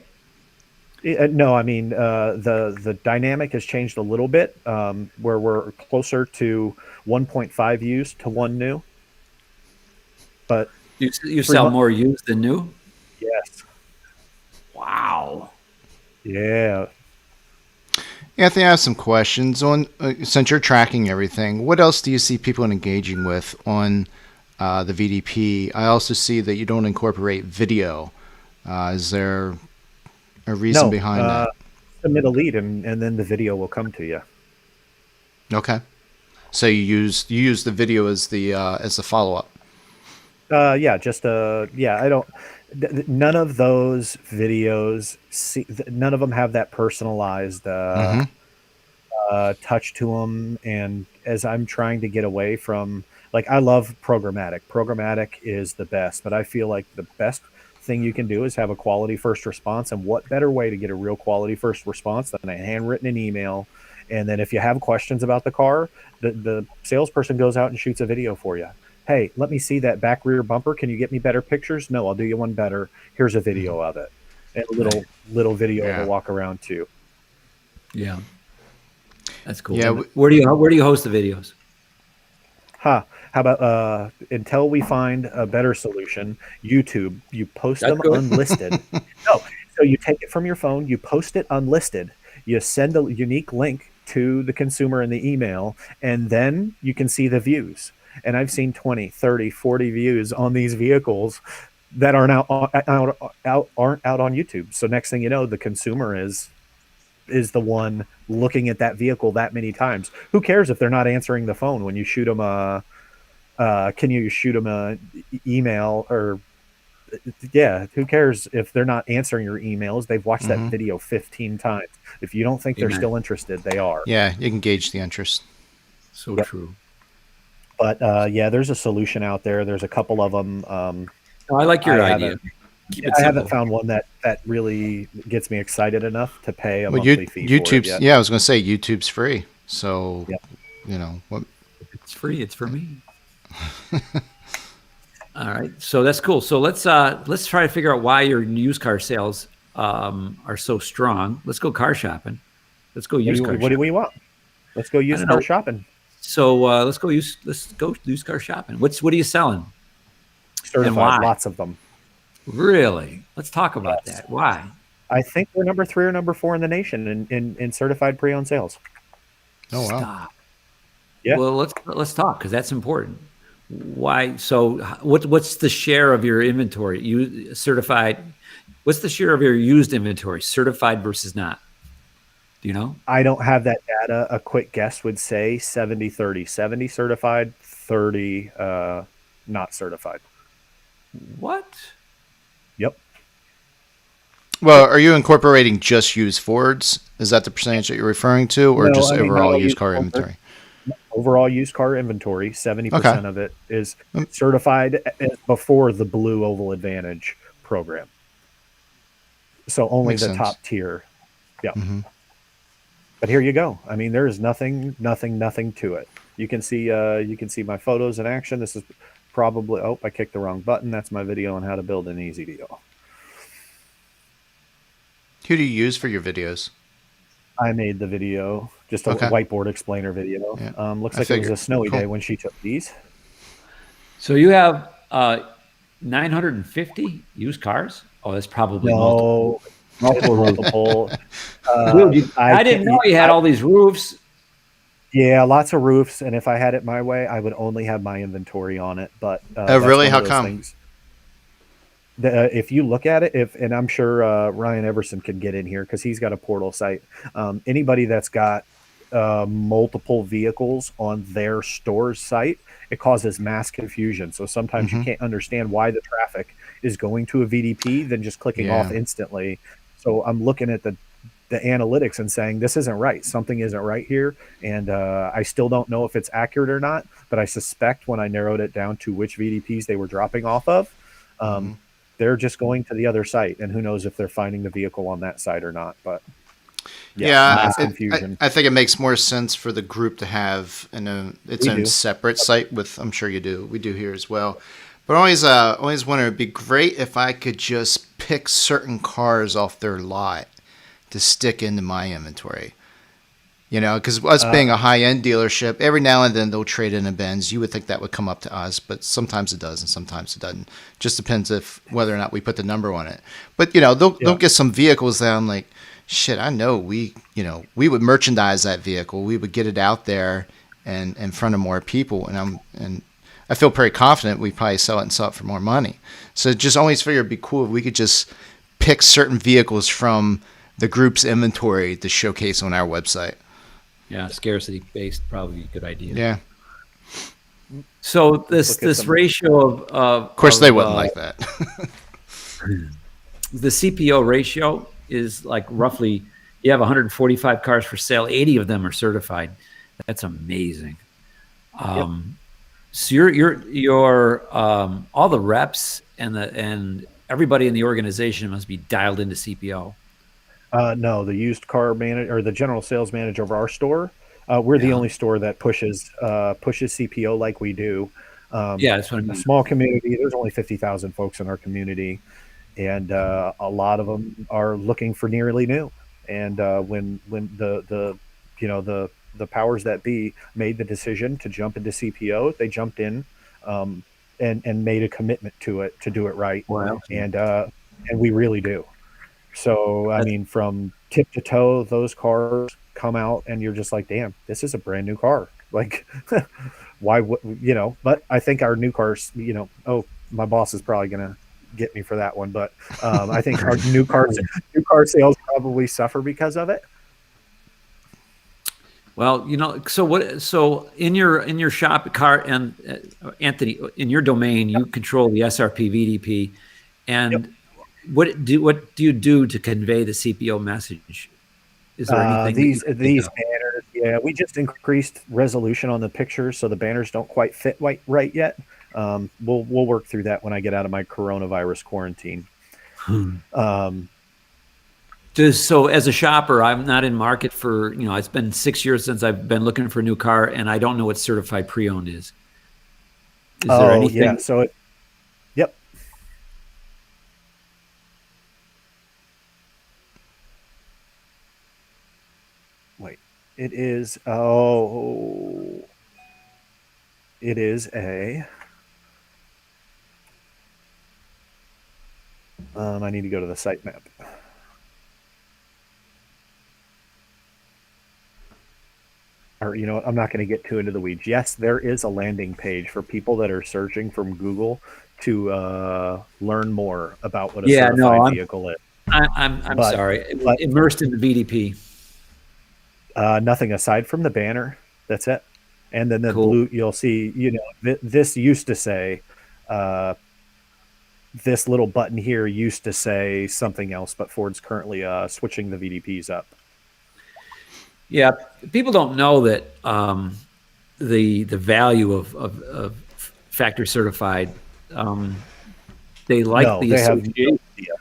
No, I mean the dynamic has changed a little bit, where we're closer to 1.5 used to 1 new. But you sell more used than new? Yes. Wow. Yeah. Anthony, I have some questions on since you're tracking everything. What else do you see people engaging with on the VDP? I also see that you don't incorporate video. Is there a reason behind that? Submit a lead, and then the video will come to you. Okay. So you use the video as the follow up. Yeah, just yeah. I don't. None of those videos. None of them have that personalized touch to them. And as I'm trying to get away from, like, I love programmatic. Programmatic is the best, but I feel like the best thing you can do is have a quality first response. And what better way to get a real quality first response than a handwritten email? And then if you have questions about the car, the salesperson goes out and shoots a video for you. Hey, let me see that back rear bumper. Can you get me better pictures? No, I'll do you one better. Here's a video of it. And a little video to walk around too. Yeah. That's cool. Yeah. Where do you host the videos? How about until we find a better solution, YouTube, you post them unlisted. No, so you take it from your phone, you post it unlisted, you send a unique link to the consumer in the email, and then you can see the views. And I've seen 20, 30, 40 views on these vehicles that aren't out on YouTube. So next thing you know, the consumer is the one looking at that vehicle that many times. Who cares if they're not answering the phone when you shoot them can you shoot them a email? Or yeah, who cares if they're not answering your emails? They've watched that video 15 times. If you don't think they're still interested, they are. Yeah, you can gauge the interest. So true. But yeah, there's a solution out there. There's a couple of them. I like your idea. I haven't found one that really gets me excited enough to pay a monthly fee. YouTube's, for it yet. yeah, I was going to say YouTube's free. So, you know, what? It's free. It's for me. All right. So that's cool. So let's try to figure out why your used car sales are so strong. Let's go car shopping. Let's go used car. What do we want? Let's go used car shopping. So let's go used car shopping. What are you selling? Certified, lots of them. Really? Let's talk about that. Why? I think we're number 3 or number 4 in the nation in certified pre-owned sales. Oh wow! Stop. Yeah. Well, let's talk because that's important. Why? So, what's the share of your inventory? You certified. What's the share of your used inventory, certified versus not? Do you know? I don't have that data. A quick guess would say 70-30. 70 certified, 30 not certified. What? Yep. Well, are you incorporating just used Fords? Is that the percentage that you're referring to, or just overall used car inventory? Overall used car inventory, 70% of it is certified before the Blue Oval Advantage program. So only the top tier. Yeah. Mm-hmm. But here you go. I mean, there is nothing to it. You can see my photos in action. This is probably, I kicked the wrong button. That's my video on how to build an easy deal. Who do you use for your videos? I made the video, just a whiteboard explainer video. Yeah. Looks like it was a snowy day when she took these. So you have 950 used cars? Oh, that's probably multiple. No, it's Multiple roofs. multiple. Dude, I I didn't know can't. you had all these roofs. Yeah, lots of roofs, and if I had it my way, I would only have my inventory on it. But Oh, that's really? one of How those come? things. If you look at it, and I'm sure Ryan Everson could get in here because he's got a portal site. Anybody that's got multiple vehicles on their store's site, it causes mass confusion. So sometimes you Mm-hmm. can't understand why the traffic is going to a VDP, then just clicking off Yeah. instantly. So I'm looking at the analytics and saying this isn't right. Something isn't right here, and I still don't know if it's accurate or not. But I suspect when I narrowed it down to which VDPs they were dropping off of, Mm-hmm. they're just going to the other site, and who knows if they're finding the vehicle on that site or not. But yeah, Yeah, mass confusion. I think it makes more sense for the group to have its We own do. separate site with. I'm sure you do. We do here as well. But I always wonder it'd be great if I could just pick certain cars off their lot to stick into my inventory. Because us being a high end dealership, every now and then they'll trade in a Benz. You would think that would come up to us, but sometimes it does and sometimes it doesn't. Just depends if whether or not we put the number on it. But they'll get some vehicles that I'm like, shit, I know we would merchandise that vehicle. We would get it out there and in front of more people, and I feel pretty confident we probably sell it and sell it for more money. So just always figure it'd be cool if we could just pick certain vehicles from the group's inventory to showcase on our website. Yeah, scarcity based, probably a good idea. Yeah. So this ratio Of course, they wouldn't like that. the CPO ratio is like roughly you have 145 cars for sale, 80 of them are certified. That's amazing. So your all the reps and everybody in the organization must be dialed into CPO. No, the used car manager or the general sales manager of our store. We're the Yeah. only store that pushes CPO like we do. Yeah, that's what I A mean. small community. There's only 50,000 folks in our community, and a lot of them are looking for nearly new. And when the powers that be made the decision to jump into CPO, they jumped in and made a commitment to it to do it right, Well, and we really do. So, I that's, mean, from tip to toe, those cars come out and you're just like, damn, this is a brand new car. Like, why would, but I think our new cars, oh, my boss is probably going to get me for that one. But I think our new car sales probably suffer because of it. well, so in your shop car and Anthony, in your domain, you control the SRP VDP, and Yep. what do you do to convey the CPO message? Is there anything that you can think These of? banners, yeah, we just increased resolution on the pictures, so the banners don't quite fit right yet. We'll work through that when I get out of my coronavirus quarantine. Um, So as a shopper, I'm not in market for, it's been 6 years since I've been looking for a new car, and I don't know what certified pre-owned is. Is there oh yeah, anything? so yep. Wait, it is. Oh, it is a. I need to go to the site map. Or I'm not going to get too into the weeds. Yes, there is a landing page for people that are searching from Google to learn more about what a Yeah, no, certified vehicle is. I'm But sorry. but Immersed in the VDP. nothing aside from the banner. That's it. And then the Cool. blue, you'll see. This used to say, this little button here used to say something else, but Ford's currently switching the VDPs up. Yeah, people don't know that the value of factory certified. They like No, the they have association. no idea.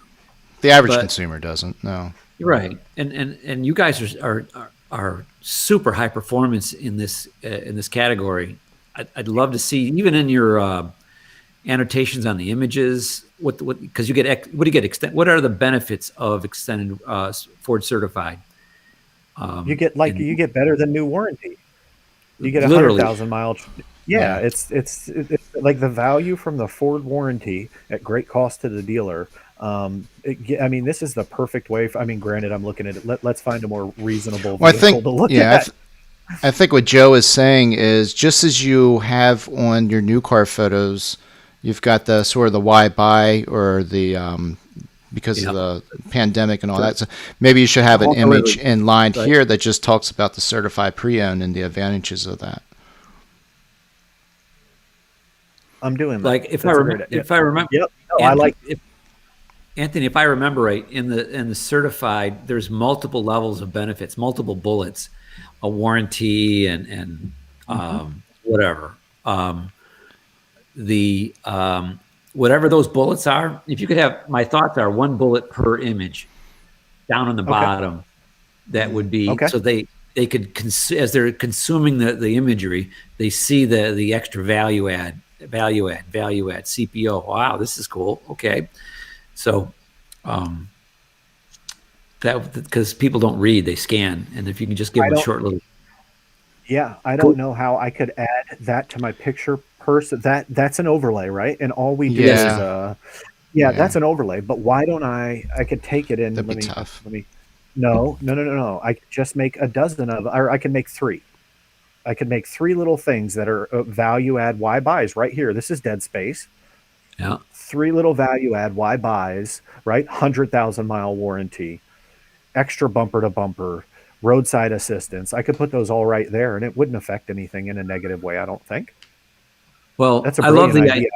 The average But- consumer doesn't. No. Right, and you guys are super high performance in this category. I'd love to see even in your annotations on the images. What because you get what do you get? What are the benefits of extended Ford certified? You get better than new warranty. You get Literally. 100,000 miles. Yeah, Yeah. it's like the value from the Ford warranty at great cost to the dealer. I mean, this is the perfect way. I mean, granted, I'm looking at it. Let's find a more reasonable Well, I vehicle think, to look yeah, at. I think what Joe is saying is just as you have on your new car photos, you've got the sort of the why buy or the because of Yeah. the pandemic and all Sure. that. So maybe you should have an Home delivery. image in line Right. here that just talks about the certified pre-owned and the advantages of that. I'm doing that. Like if I That's a great remember, idea. Yep. No, I Anthony, like. Anthony, if I remember right, in the certified, there's multiple levels of benefits, multiple bullets, a warranty and Mhm. whatever. The whatever those bullets are, if you could have, my thoughts are one bullet per image down on the Okay. bottom. That would be Okay. so they could as they're consuming the imagery, they see the extra value add CPO. Wow, this is cool. Okay, so um, that because people don't read, they scan, and if you can just give I them a don't. short little Yeah, I don't cool. know how I could add that to my picture person. That's an overlay, right? And all we do Yes, is Yeah, yeah, yeah, that's an overlay. But why don't I could take it in, that'd be tough. let me no, no, no, no, no. I could just make a dozen of, or I can make three. I could make three little things that are value add why buys right here. This is dead space. yeah. Three little value add why buys, right? 100,000 mile warranty, extra bumper to bumper, roadside assistance. I could put those all right there and it wouldn't affect anything in a negative way, I don't think. Well, That's a I love brilliant the idea.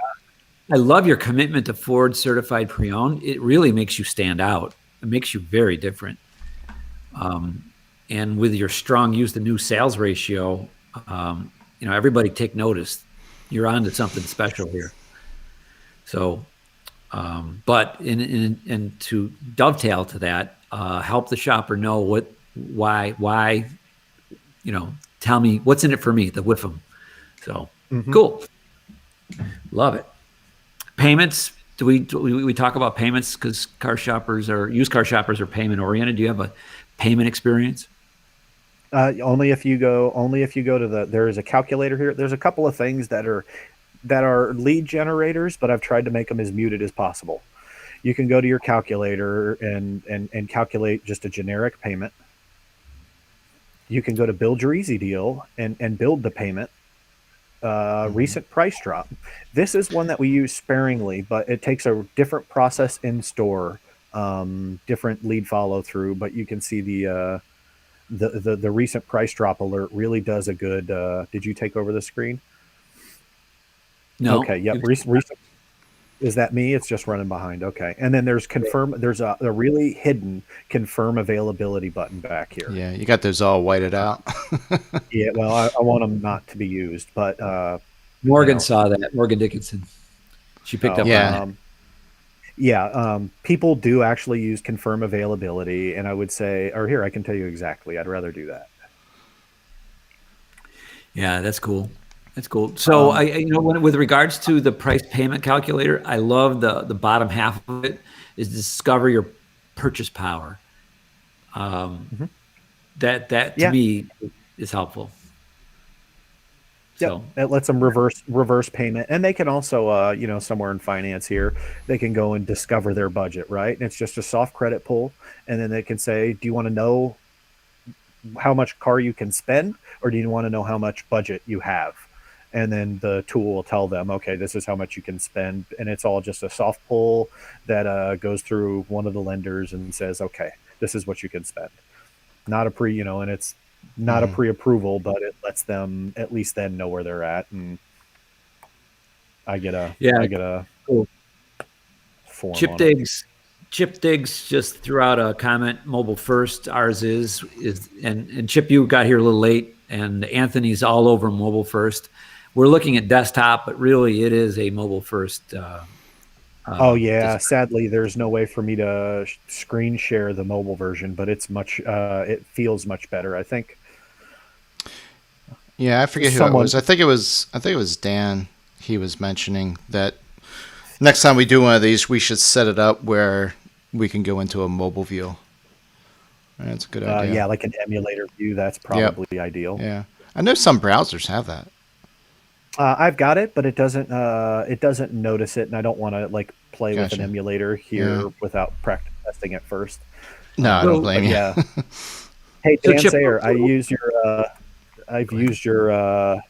I love your commitment to Ford certified pre-owned. It really makes you stand out. It makes you very different. And with your strong use, the new sales ratio, everybody take notice. You're on to something special here. So, but in to dovetail to that, help the shopper know why, tell me what's in it for me, the with them. So Hmm. cool. Love it. Payments. Do we talk about payments because used car shoppers are payment oriented? Do you have a payment experience? Only if you go to there is a calculator here. There's a couple of things that are lead generators, but I've tried to make them as muted as possible. You can go to your calculator and calculate just a generic payment. You can go to build your easy deal and build the payment. Hmm. Recent price drop. This is one that we use sparingly, but it takes a different process in store, different lead follow through. But you can see the recent price drop alert really does a good. Did you take over the screen? Okay. No. Yep. Recent. Is that me? It's just running behind. Okay. And then there's confirm. There's a really hidden confirm availability button back here. Yeah, you got those all whited out. Yeah. Well, I want them not to be used, but you Morgan know. saw that. Morgan Dickinson. She picked Oh, up on Yeah, that. yeah. People do actually use confirm availability, and I would say, or here I can tell you exactly. I'd rather do that. Yeah, that's cool. That's cool. So Um, with regards to the price payment calculator, I love the bottom half of it is discover your purchase power. Um, mhm. that to Yeah. me is helpful. Yep. So It lets them reverse payment, and they can also, somewhere in finance here, they can go and discover their budget, right? And it's just a soft credit pull, and then they can say, "Do you want to know how much car you can spend, or do you want to know how much budget you have?" And then the tool will tell them, "Okay, this is how much you can spend," and it's all just a soft pull that goes through one of the lenders and says, "Okay, this is what you can spend." Not a and it's not a hmm, pre-approval, but it lets them at least then know where they're at, and yeah, I get a cool. form Chip on it. digs. Chip digs just threw out a comment. Mobile first. Ours is and Chip, you got here a little late, and Anthony's all over mobile first. We're looking at desktop, but really it is a mobile first. Oh Design. yeah, sadly, there's no way for me to screen share the mobile version, but it feels much better. I think yeah. I forget who it someone was. I think it was Dan. He was mentioning that next time we do one of these, we should set it up where we can go into a mobile view. That's a good idea. yeah, like an emulator view, that's Yep. probably ideal. Yeah. I know some browsers have that. I've got it, but it doesn't notice it, and I don't want to like play with an Gotcha. emulator Yeah. here without practice testing it first. No, I don't So, blame But you. yeah, hey so Dan Chip, Sayer, I've go ahead. used your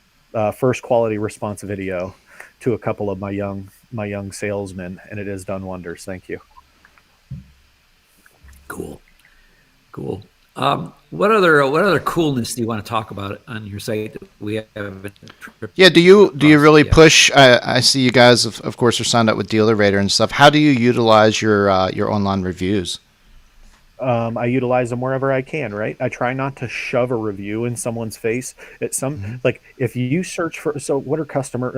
first quality response video to a couple of my young salesmen, and it has done wonders. Thank you. Cool, cool. What other coolness do you want to talk about on your site that we haven't tripped Yeah, do you across really yet? push? I see you guys, of course, are signed up with DealerRater and stuff. How do you utilize your online reviews? I utilize them wherever I can, right? I try not to shove a review in someone's face. At some Hmm. like if you search for so what are customer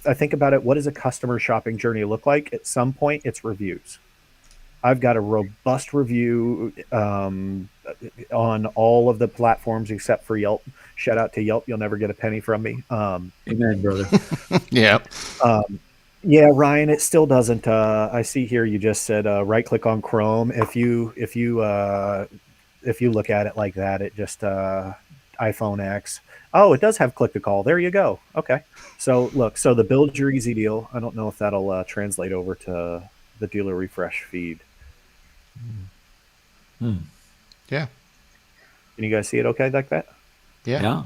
I think about it, what does a customer shopping journey look like? At some point it's reviews. I've got a robust review on all of the platforms except for Yelp. Shout out to Yelp. You'll never get a penny from me. Amen, brother. Yeah. Um, yeah, Ryan, it still doesn't. I see here you just said right click on Chrome. If you look at it like that, it just iPhone X. Oh, it does have click to call. There you go. Okay. So look, so the build your easy deal. I don't know if that'll translate over to the dealer refresh feed. Hmm. Yeah. Can you guys see it okay like that? Yeah. Yeah,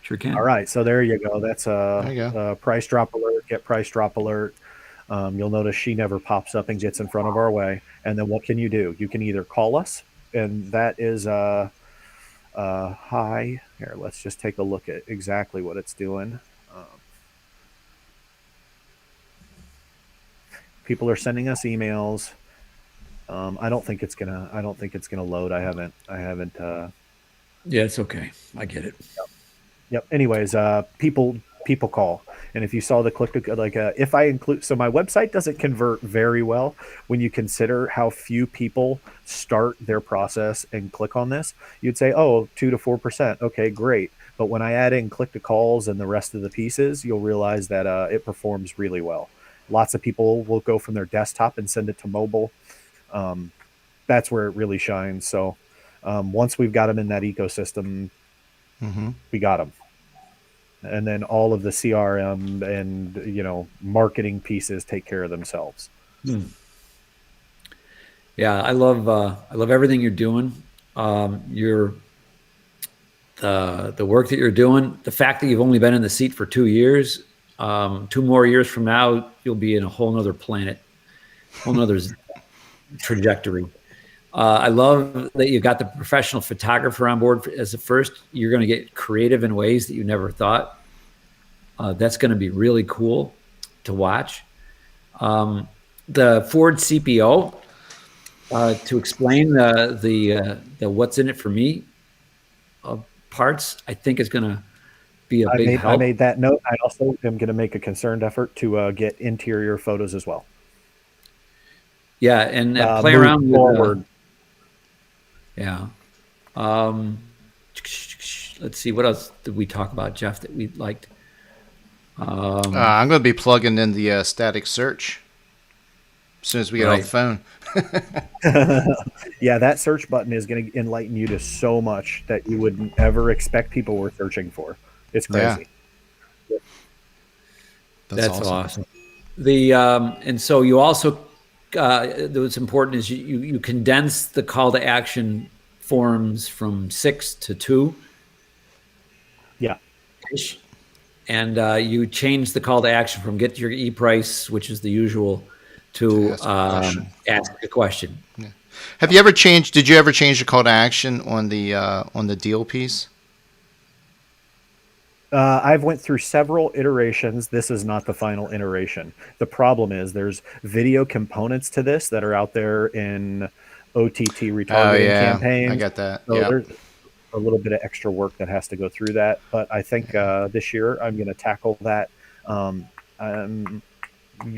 sure All can. right. So there you go. That's There you go. a price drop alert. Get price drop alert. You'll notice she never pops up and gets in front of our way. And then what can you do? You can either call us, and that is hi. Here, let's just take a look at exactly what it's doing. People are sending us emails. I don't think it's gonna load. I haven't. Yeah, it's okay. I get it. Yep. Anyways, people call, and if you saw the click to like if I include so my website doesn't convert very well when you consider how few people start their process and click on this. You'd say, oh, 2 to 4%. Okay, great. But when I add in click to calls and the rest of the pieces, you'll realize that it performs really well. Lots of people will go from their desktop and send it to mobile. Um, that's where it really shines. So once we've got them in that ecosystem, Hmm. we got them, and then all of the CRM and marketing pieces take care of themselves. Hmm. Yeah, I love everything you're doing. You're the work that you're doing, the fact that you've only been in the seat for 2 years, 2 more years from now, you'll be in a whole nother planet, whole nother trajectory. I love that you got the professional photographer on board as the first. You're going to get creative in ways that you never thought. That's going to be really cool to watch. The Ford CPO to explain the what's in it for me parts, I think is going to be a big I help. made that note. I also am going to make a concerted effort to get interior photos as well. Yeah, and play Move around with forward. yeah. Um, let's see, what else did we talk about, Jeff, that we liked? I'm going to be plugging in the static search as soon as we get off the Right. phone. Yeah, that search button is going to enlighten you to so much that you wouldn't ever expect people were searching for. It's Yeah, crazy. that's That's awesome. awesome. The and so you also what's important is you condense the call to action forms from 6 to 2 Yeah. ish, and you change the call to action from get your e-price, which is the usual, To to ask a question. ask a question. Have you ever changed? Did you ever change the call to action on the deal piece? I've went through several iterations. This is not the final iteration. The problem is there's video components to this that are out there in OTT Oh retargeting yeah, I campaigns. got that. So Yep. there's a little bit of extra work that has to go through that. But I think this year I'm going to tackle that. Um, um,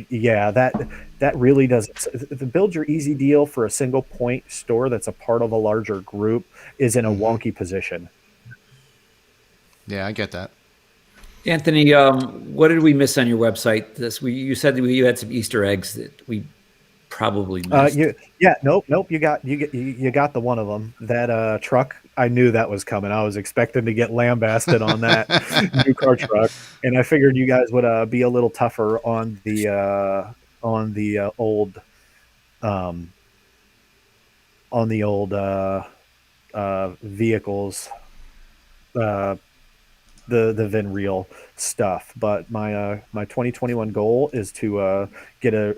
yeah, that really does the build your easy deal for a single point store that's a part of a larger group is in a Hmm. wonky position. Yeah, I get that. Anthony, what did we miss on your website? You said that you had some Easter eggs that we probably missed. Yeah, nope. You got the one of them. That truck I knew that was coming. I was expecting to get lambasted on that new car truck, and I figured you guys would be a little tougher on the old um, vehicles, uh, the VIN reel stuff. But my 2021 goal is to get a,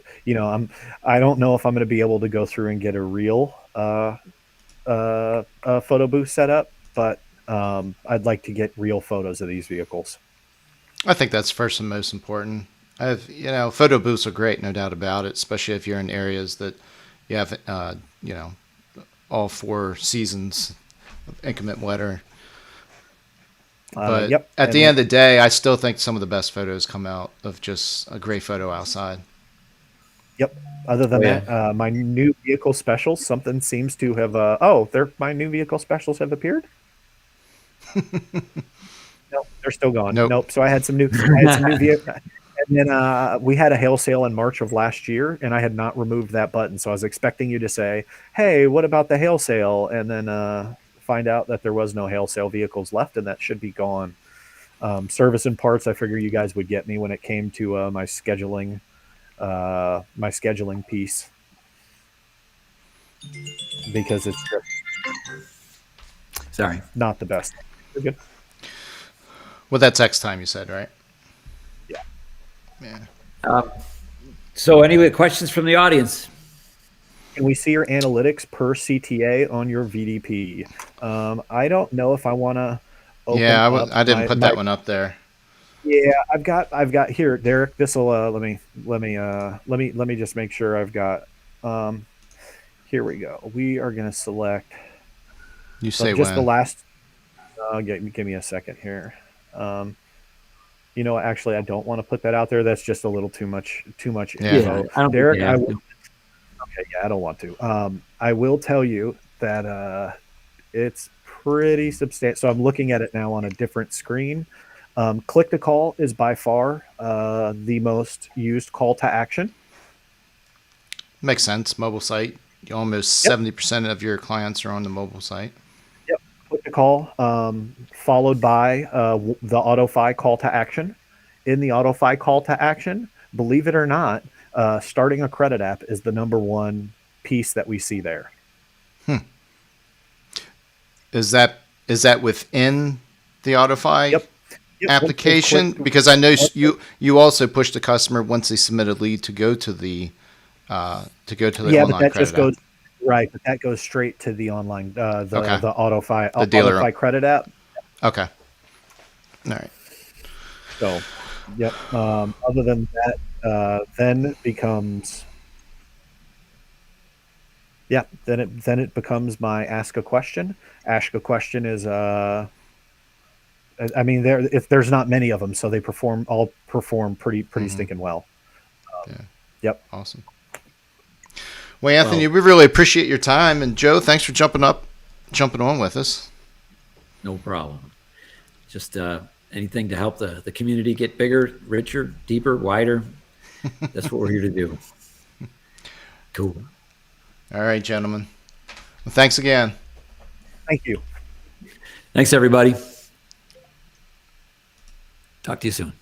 I don't know if I'm going to be able to go through and get a real photo booth set up, but I'd like to get real photos of these vehicles. I think that's first and most important. Photo booths are great, no doubt about it, especially if you're in areas that you have, all 4 seasons of inclement weather. But Yep. at the end of the day, I still think some of the best photos come out of just a great photo outside. Yep. Other than that, my new vehicle specials, something seems to have. My new vehicle specials have appeared. Nope, they're still gone. Nope. So I had some new vehicles. And then we had a hail sale in March of last year, and I had not removed that button. So I was expecting you to say, "Hey, what about the hail sale?" And then find out that there was no hail sale vehicles left, and that should be gone. Service and parts, I figure you guys would get me when it came to my scheduling piece, because it's Sorry, not the best. You're good. Well, that's X time, you said, right? Yeah. Yeah. So any questions from the audience? Can we see your analytics per CTA on your VDP? I don't know if I want to open up. I didn't put that one up there. Yeah, I've got here, Derek. This will let me just make sure I've got. Here we go. We are going to select. You say just when? the last. Give me a second here. Actually, I don't want to put that out there. That's just a little too much info. I don't Derek, think okay, yeah, I don't want to. I will tell you that it's pretty substantial. So I'm looking at it now on a different screen. Click to call is by far the most used call to action. Makes sense. Mobile site. Almost 70% of your clients are on the mobile site. Yep. Click to call, followed by the AutoFi call to action. In the AutoFi call to action, believe it or not, starting a credit app is the number one piece that we see there. Is that within the AutoFi Yep. application? Because I know you also push the customer once they submit a lead to go to the online credit app. Right, but that goes straight to the online the AutoFi dealer AutoFi credit app. Okay. All right. So, yep. Other than that, then it becomes. Yeah, then it becomes my ask a question. Ask a question is I mean, if there's not many of them, so they all perform pretty stinking well. Yep. Awesome. Well, Anthony, we really appreciate your time, and Joe, thanks for jumping on with us. No problem. Just anything to help the community get bigger, richer, deeper, wider. That's what we're here to do. Cool. All right, gentlemen. Well, thanks again. Thank you. Thanks, everybody. Talk to you soon.